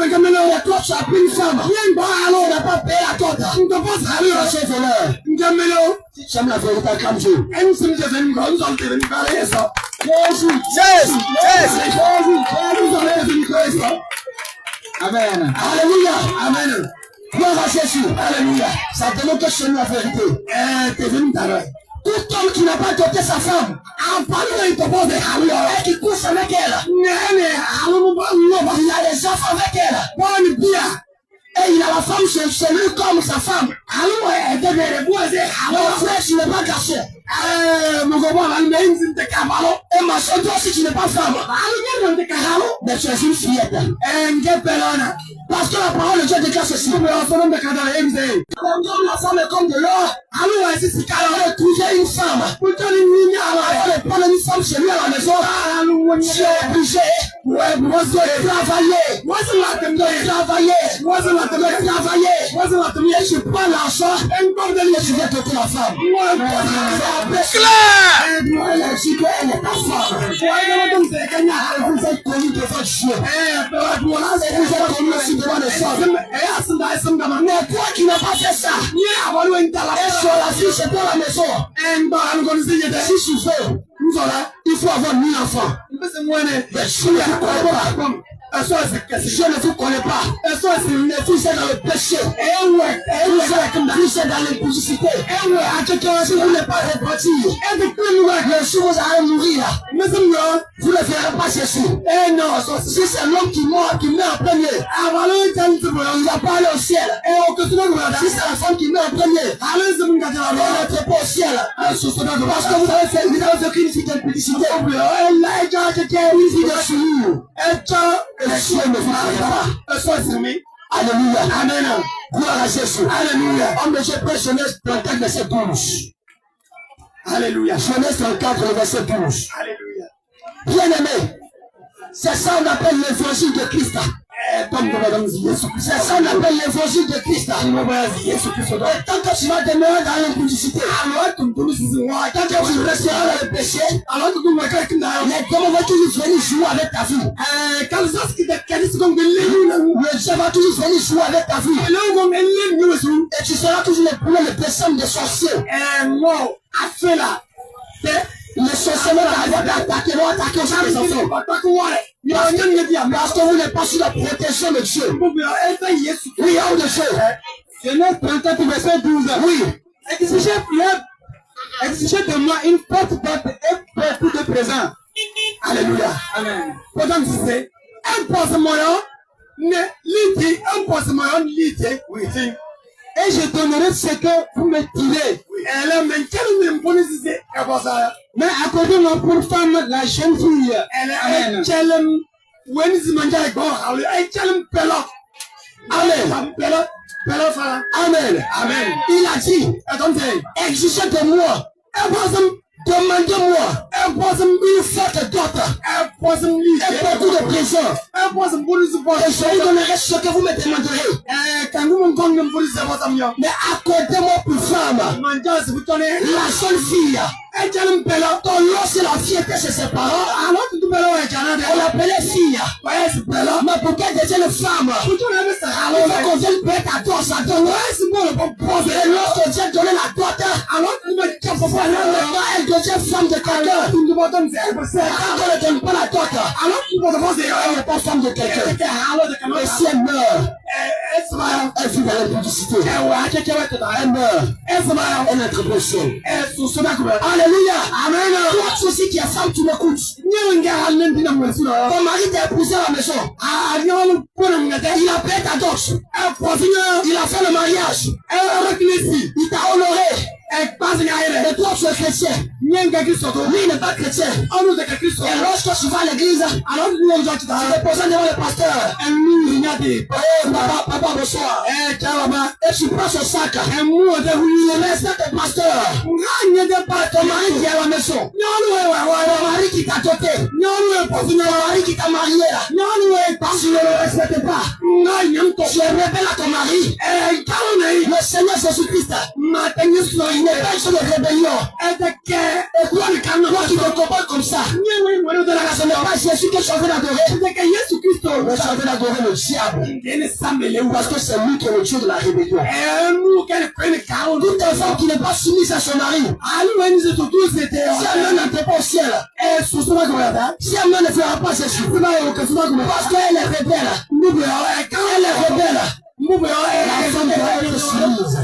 toi tu as pris une femme, alors on n'a pas payé la cote, je suis voleur. Si tu aimes la vérité, acclame Dieu. Amen. Alléluia. Amen. Gloire à Jésus. Alléluia. Ça demande que je la vérité. T'es venu d'ailleurs. Tout homme qui n'a pas doté sa femme, en parlant de ton bon et qui couche avec elle, il a des enfants avec elle. Bonne bien. Et il a la femme chez lui comme sa femme. Mon frère, tu n'es pas caché. Et ma soeur, toi aussi tu n'es pas femme. Mais tu es une fillette. Parce que la parole de Dieu déclare ceci. La femme est comme de l'or. Alors trouver une femme. Alors prendre une femme chez lui à la maison. Tu es obligé de travailler. Et tu prends l'argent et tu viens doter la femme. Claire! Elle est ta femme. Vous êtes connus devant Dieu. Vous êtes connus aussi devant les hommes. Mais toi qui n'as pas fait ça, et sur la fille, c'est dans la maison. Si tu veux, il faut avoir 1000 enfants. Mais je ne vous connais pas. Je ne vous connais pas. Vous êtes dans le péché. Vous êtes dans l'impudicité. Si vous n'êtes pas repenti, le jour où vous allez mourir, vous ne verrez pas Jésus. Si c'est l'homme qui meurt en premier, il va pas aller au ciel. Si c'est la femme qui meurt en premier, elle n'entre pas au ciel. Parce que vous avez fait une fille d'impudicité. Une fille de souillure. Alléluia. Amen. Gloire à Jésus. Alléluia. Homme de Dieu, prêche Genèse 34, verset 12. Alléluia. Genèse 34, verset 12. Alléluia. Bien aimé, c'est ça qu'on appelle l'évangile de Christ. C'est ça qu'on appelle l'évangile de Christ. Et tant que tu vas demeurer dans l'impudicité, tant que tu resteras dans le péché, les démons vont toujours venir jouer avec ta vie. Le diable va toujours venir jouer avec ta vie. Et tu seras toujours le personne des sorciers. Les sorciers vont attaquer aussi les enfants. Parce que vous n'êtes pas sous la protection de Dieu. Oui, homme de Dieu. Genèse 34, verset 12. Oui. Exigez de moi une porte d'entrée et beaucoup de présents. Alléluia. Amen. Pourtant, c'est un poste-moyen, oui. Et je donnerai ce que vous me direz. Mais accordez-moi pour femme la jeune fille. Amen. Amen. Amen. Il a dit, exigez de moi Demandez-moi. Une forte dot. Et beaucoup de présents. Et je vous donnerai ce que vous me demanderez. Mais accordez-moi pour femme la seule fille. Quand lorsque la fille était chez ses parents, on l'appelait fille. Mais pour qu'elle devienne femme, il faut qu'on vienne mettre à toi sa dot. Et lorsque Dieu donnait la dot, elle devient femme de quelqu'un. Quand on ne donne pas la dot, elle n'est pas femme de quelqu'un. Et si elle meurt, elle vit dans l'impudicité. Elle meurt. Elle est très prochaine. Alléluia. Amen. Toi aussi qui es femme, tu m'écoutes. Ton mari t'a épousé à la maison. Il a payé ta dot. Il a fait le mariage. Il t'a honoré. Et toi tu es chrétien. Lui il n'est pas chrétien. Et lorsque tu vas à l'église, tu te poses devant le pasteur. Papa bonsoir. Et tu prends ce sac. Tu laisses ton pasteur. Ton mari qui est à la maison. Ton mari qui t'a doté. Ton mari qui t'a marié là. Parce que tu ne le respectes pas. Tu es rebelle à ton mari. Le Seigneur Jésus-Christ. Il n'est pas une chose de rébellion. Et toi qui te comportes comme ça. Ce n'est pas Jésus que je suis en train d'adorer. Mais je suis en train d'adorer le diable. Parce que c'est lui qui est le Dieu de la rébellion. Toute femme qui n'est pas soumise à son mari. Si elle n'entre pas au ciel. Si elle ne fera pas Jésus. Parce qu'elle est rebelle. Quand elle est rebelle, la femme doit être soumise.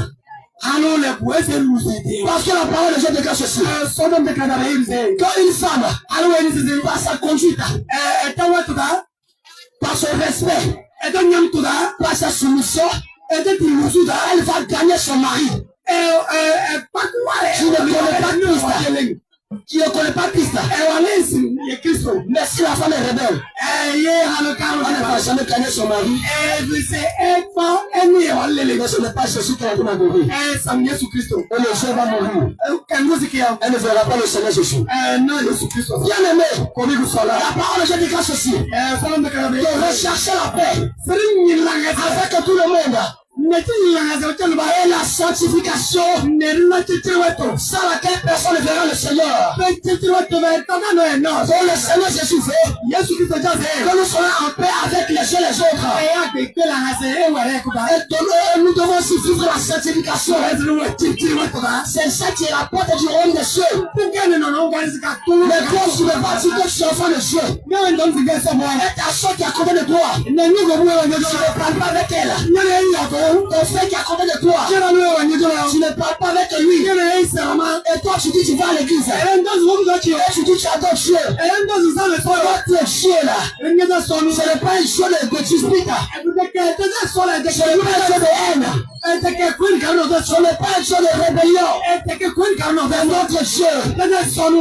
Parce que la parole de Dieu déclare ceci. Quand une femme, par sa conduite, par son respect, par sa soumission, elle va gagner son mari. Tu ne connais pas Christ. Tu ne connais pas Christ. Mais si la femme est rebelle, elle ne va jamais gagner son mari. Mais ce n'est pas Jésus qui est en train d'adorer. Et le Dieu va mourir. Elle ne verra pas le Seigneur Jésus. Bien aimé, la parole de Dieu déclare ceci. De rechercher la paix avec tout le monde. Et la sanctification sans laquelle personne ne verra le Seigneur. Donc le Seigneur Jésus veut que nous soyons en paix avec les uns les autres. Et nous devons aussi vivre la sanctification. C'est ça qui est la porte du royaume des cieux. Mais quand tu ne vas dire que tu es enfant de Dieu, et ta soeur qui est à côté de toi, tu ne parles pas avec elle. Ton frère qui est à côté de toi, tu ne parles pas avec lui. Et toi tu dis tu vas à l'église. Et tu dis tu adores Dieu. Toi tu es Dieu là. Ce n'est pas une chose de dispute. Ce n'est pas une chose de haine. Ce n'est pas une chose de rébellion. Mais notre Dieu,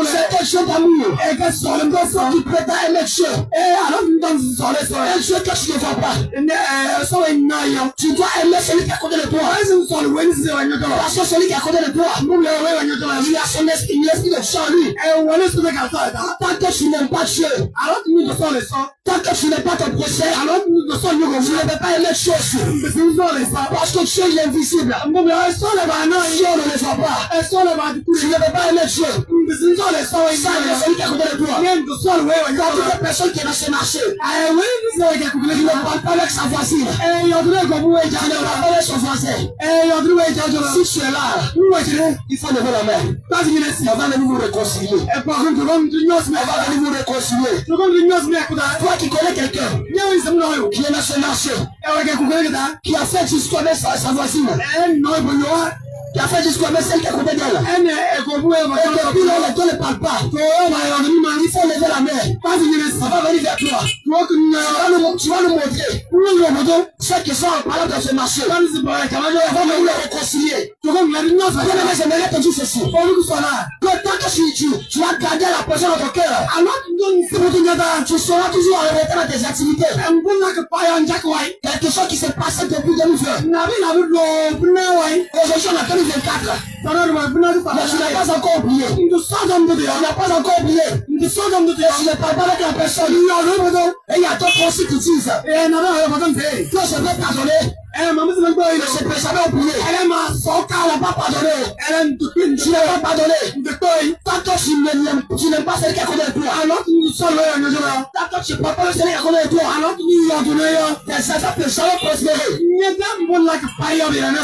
c'est un Dieu d'amour. Tu prétends aimer Dieu. Un Dieu que tu ne vois pas. Tu dois aimer celui qui est à côté de toi. Parce que celui qui est à côté de toi, il a son esprit, l'esprit de Dieu en lui. Tant que tu n'aimes pas Dieu, tant que tu n'aimes pas ton prochain, tu ne peux pas aimer Dieu. Parce que Dieu il est invisible. Si on ne le voit pas, tu ne peux pas aimer Dieu. Ça, celui qui est à côté de toi. Quand toute personne qui est dans ce marché, il ne parle pas avec sa voisine. Il ne parle pas avec son voisin. Si tu es là, il faut lever la main. On va venir vous réconcilier. On va venir vous réconcilier. Toi qui connais quelqu'un qui est dans ce marché, qui a fait jusqu'à sa voisine, qui a fait jusqu'à celle qui est à côté d'elle. Et depuis là, les deux ne parlent pas. Il faut lever la main. On va venir vers toi. On va nous tu vas nous montrer ceux qui sont en parlant dans ce marché. On va nous le réconcilier. J'aimerais te dire ceci. Que tant que tu vas garder la personne dans ton cœur, tu seras toujours en retard dans tes activités. Quelque chose qui s'est passé depuis 2020. Aujourd'hui, on a 2024. Mais tu n'as pas encore oublié. Tu n'as pas encore oublié. Tu ne parles pas avec la personne. Et il y a d'autres aussi qui disent que je vais pardonner. Mais ce péché avait oublié. Elle n'a pas pardonné. Tu n'as pas pardonné. Tant que tu n'aimes pas celui qui a connu toi. Tant que tu ne parles pas de celui qui a connu toi. Tes enfants peuvent jamais prospérer.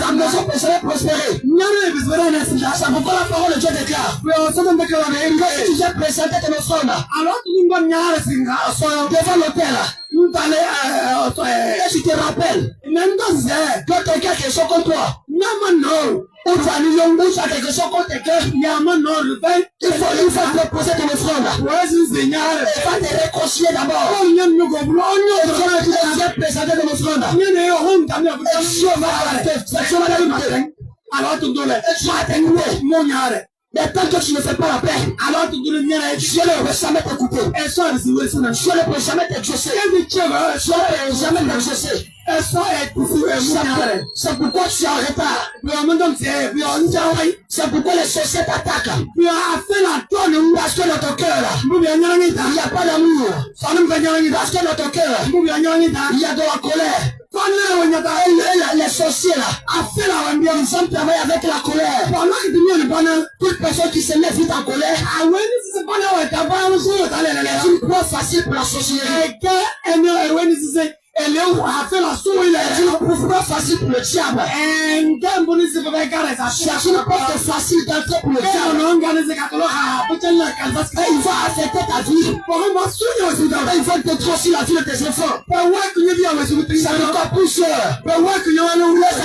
Ta maison peut jamais prospérer. C'est pourquoi la parole de Dieu déclare que si tu viens présenter tes offrandes devant l'autel, et tu te rappelles que quelqu'un a quelque chose contre toi, ou tu as quelque chose contre quelqu'un, il faut proposer ton offrande. Il va te réconcilier d'abord. Et tu viens présenter ton offrande. Et Dieu va t'aider. Alors tu dois mais tant que tu ne fais pas la paix, alors tu dois Dieu ne peut jamais t'écouter. Dieu ne peut jamais t'exaucer. Dieu ne peut jamais t'exaucer. C'est pourquoi tu es en retard. C'est pourquoi les sociétés t'attaquent. Parce que dans ton cœur, il n'y a pas d'amour. Parce que dans ton cœur, il y a de la colère. Les sorciers là, ils ont travaillé avec la colère. Toute personne qui se met vite en colère, c'est une proie facile pour la sorcellerie. Elle est où a fait la souris, elle est une porte facile pour le diable. C'est une porte facile d'entrer pour le diable. Il va affecter ta vie. Il va détruire aussi la vie de tes enfants. Ça ne coûte plus cher. Ça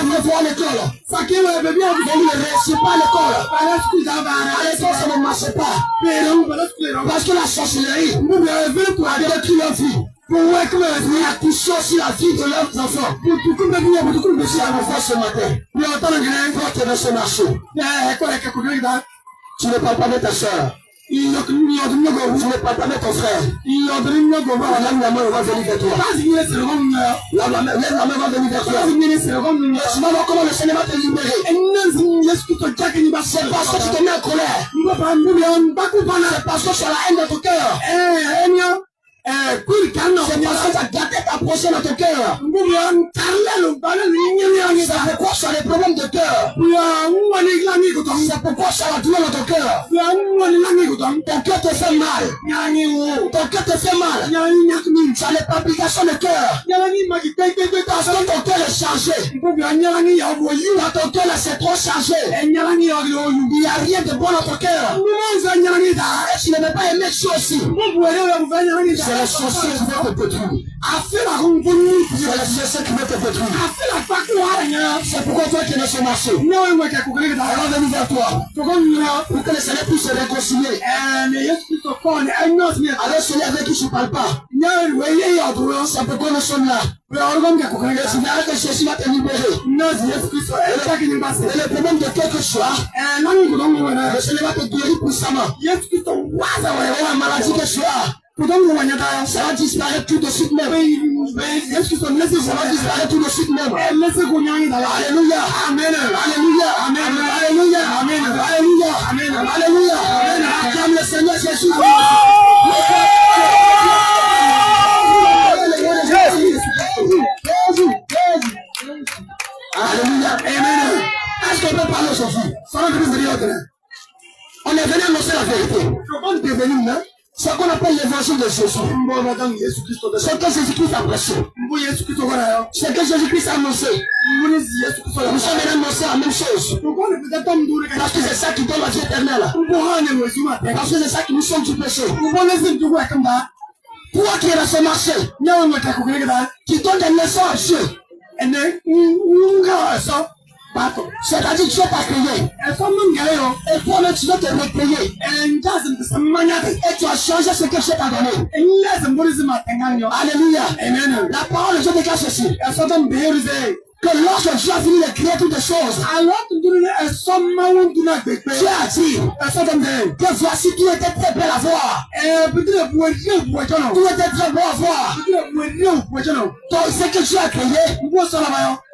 me voit à l'école. On ne réussit pas à l'école. À l'école, ça ne marche pas. Parce que la sorcellerie a détruit leur vie. Il a touché aussi la vie de leurs enfants. Ce matin. Dans ce marché. Tu ne parles pas de ta soeur. Tu ne parles pas de ton frère. Lève la main, on va venir vers toi. Lève la main, va venir vers toi. Tu vas voir comment le Seigneur va te libérer. C'est parce que tu te mets en colère. C'est parce que tu as la haine dans ton cœur. C'est parce que tu as gâté ta prochaine dans ton cœur. C'est pourquoi tu as des problèmes de cœur. C'est pourquoi tu as la douleur dans ton cœur. Ton cœur te fait mal. Ton cœur te fait mal. Tu as les palpitations de cœur. Parce que ton cœur est chargé. Dans ton cœur, c'est trop chargé. Il n'y a rien de bon dans ton cœur. Et tu ne veux pas aimer ça aussi. C'est la sorcière qui veut te détruire. C'est la sorcière qui veut te détruire. C'est pourquoi toi qui es dans ce marché. On va venir vers toi. Pour que le Seigneur puisse se réconcilier. Alors celui avec qui je ne parle pas. C'est pourquoi nous sommes là. Et tu verras que Jésus va te libérer. Et le problème de quelque chose, le Seigneur va te guérir puissamment. Et la maladie que tu as, ça va disparaître tout de suite même. Ça va disparaître tout de suite même. Alléluia. Amen. Alléluia. Amen. Alléluia. Amen. Alléluia. Amen. Alléluia. Acclame le Seigneur Jésus. Alléluia. Amen. Est-ce qu'on peut parler aujourd'hui? On est venu annoncer la vérité. C'est ce qu'on appelle l'évangile de Jésus. C'est que Jésus-Christ a prêché. C'est que Jésus-Christ a annoncé. Nous sommes venus annoncer la même chose. Parce que c'est ça qui donne la vie éternelle. Parce que c'est ça qui nous sauve du péché. Toi qui es dans ce marché, qui donne des leçons à Dieu. C'est-à-dire Dieu t'a créé. Et toi-même tu dois te recréer. Et tu as changé ce que Dieu t'a donné. Alléluia. Amen. La parole de Dieu déclare ceci. Que lorsque Dieu a fini de créer toutes les choses, Dieu a dit que voici tout était très belle à voir. Tout était très beau à voir. Donc ce que Dieu a créé, il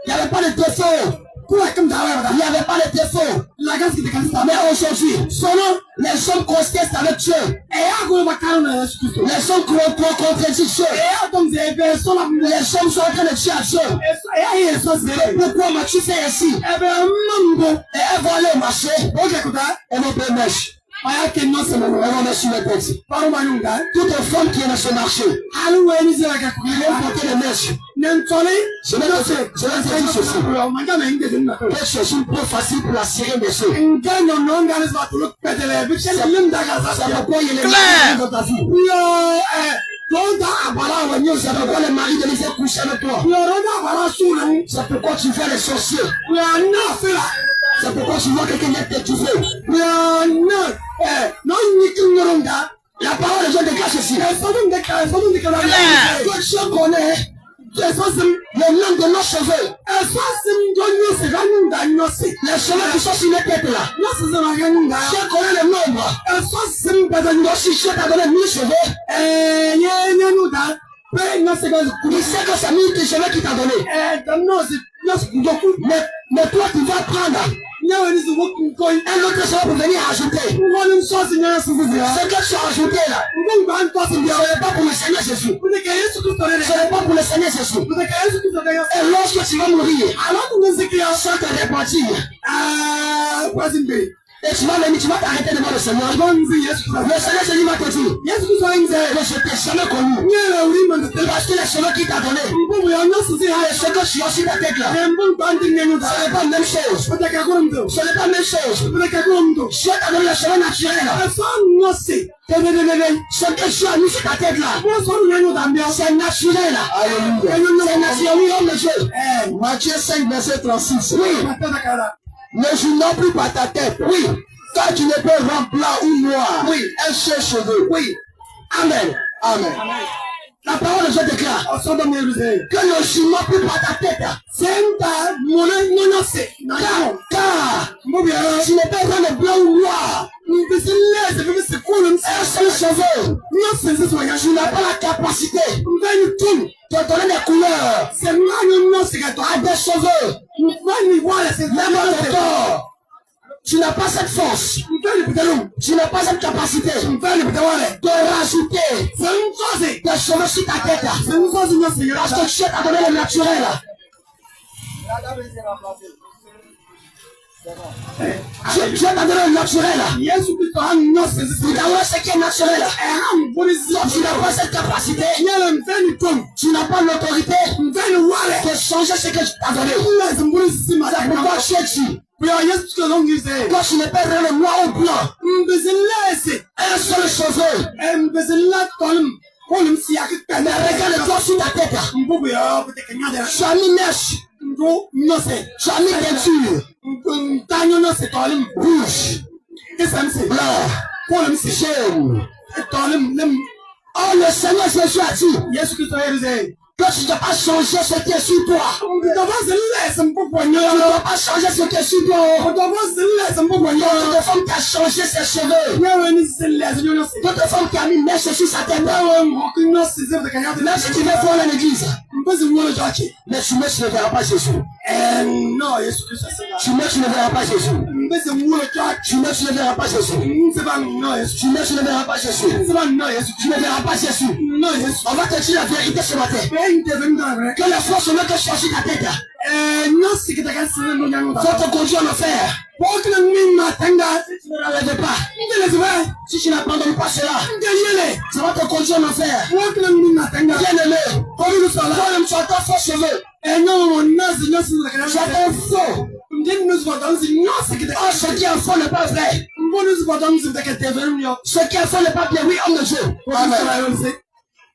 n'y avait pas de défaut. Il n'y avait pas de défaut. Mais aujourd'hui, les hommes contestent avec Dieu. Les hommes contredisent Dieu. Les hommes sont en train de tuer à Dieu. Pourquoi m'as-tu fait ainsi? Et elles vont aller au marché. Elles vont prendre mèche. Elles vont mettre sur le texte. Toutes les femmes qui sont dans ce marché, ils vont porter les mèches. Je vais te dire ceci. Quelque chose de plus facile pour la série des choses. C'est pourquoi il est dans ta vie. C'est pourquoi le mari de laisser coucher avec toi. C'est pourquoi tu fais les sorciers. C'est pourquoi tu vois quelqu'un est étouffé. La parole de Dieu déclare ceci. Je connais le nom de nos cheveux. Les cheveux qui sont sur les têtes là. Je connais le nombre. Si Dieu t'a donné 1000 cheveux, il sait que c'est 1000 cheveux qu'il t'a donné. Mais toi tu vas prendre un autre cheveu pour venir ajouter. Ce que tu as ajouté là, ce n'est pas pour le Seigneur Jésus. Ce n'est pas pour le Seigneur Jésus. Et lorsque tu vas mourir, ça te répartit. Et tu vas venir, tu vas t'arrêter devant le Seigneur. Le Seigneur Jésus va te dire, je ne t'ai jamais connu. Parce que les cheveux qu'il t'a donné, ce que tu as sur ta tête là, ce n'est pas la même chose. Ce n'est pas la même chose. Dieu t'a donné les cheveux naturels là. Ce que tu as mis sur ta tête là, c'est naturel là. C'est naturel, oui, homme de Dieu. Matthieu 5, verset 36. Oui. Ne joue non plus par ta tête. Oui. Car tu ne peux rendre blanc ou noir. Oui. Un seul cheveu. Oui. Amen. Amen. La parole de Dieu déclare que ne joue non plus par ta tête. Car tu ne peux rendre blanc ou noir. Un seul cheveu. Tu n'as pas la capacité de donner des couleurs à des cheveux. Même dans ton corps, tu n'as pas cette force. Tu n'as pas cette capacité de rajouter des cheveux sur ta tête. Parce que Dieu t'a donné le naturel. Dieu t'a donné le naturel. Tu as ce qui est naturel. Tu n'as pas cette capacité. Tu n'as pas l'autorité de changer ce que tu t'as donné. C'est pourquoi Dieu dit, quand tu ne peux rien le noir ou blanc, un seul cheveu. Mais regarde-toi sur ta tête. Tu as mis mèche. Tu as mis teinture. Bouche. Blanc. Jaune. Oh, le Seigneur Jésus a dit que tu ne dois pas changer ce qui est sur toi. Tu ne dois pas changer ce qui est sur toi. Toute femme qui a changé ses cheveux. Toute femme qui a mis mèche sur sa tête. Même si tu veux voir l'église, mais tu ne verras pas Jésus. Tu ne verras pas Jésus. Tu ne verras pas Jésus. Tu ne verras pas Jésus. Tu ne verras pas Jésus. On va te dire la vérité ce matin. Que la force ne te change ta tête. Faut te conduire en enfer. Si tu ne l'enlèves pas, si tu n'abandonnes pas cela, ça va te conduire en enfer. Bien-aimé, tu as ton faux cheveux. Tu as ton faux. Oh, ce qui est faux n'est pas vrai. Ce qui est faux n'est pas bien. Oui, homme de Dieu. Amen.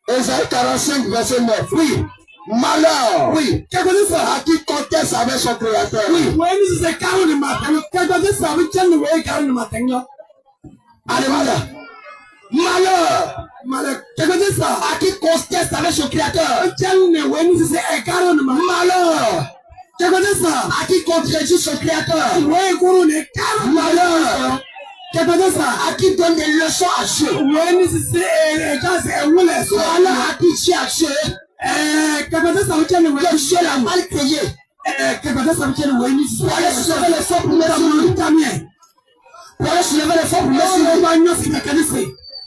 Ésaïe 45, verset 9. Oui. Malheur. Oui. À qui conteste avec son créateur. Oui. Alléluia. Malheur. À qui conteste avec son créateur. Malheur. À qui contredit son créateur. Malheur. À qui donne des leçons à Dieu. Voilà à qui tient à Dieu. Que Dieu l'a mal créé. Pour aller soulever les fonds pour pour aller soulever les fonds pour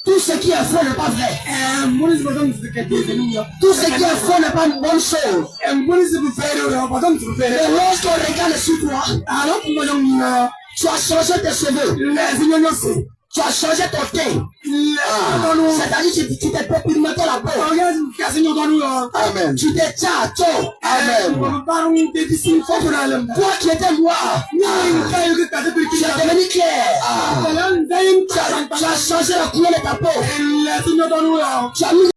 tout ce qui est faux n'est pas vrai. Tout ce qui est faux n'est pas une bonne chose. Et lorsqu'on regarde sur toi, tu as changé tes cheveux. Tu as changé ton teint. C'est-à-dire que tu t'es fait pigmenter la peau. Amen. Tu t'es tchato. Amen. Toi qui étais noir, tu es devenu clair. Tu as changé la couleur de ta peau. Tu as mis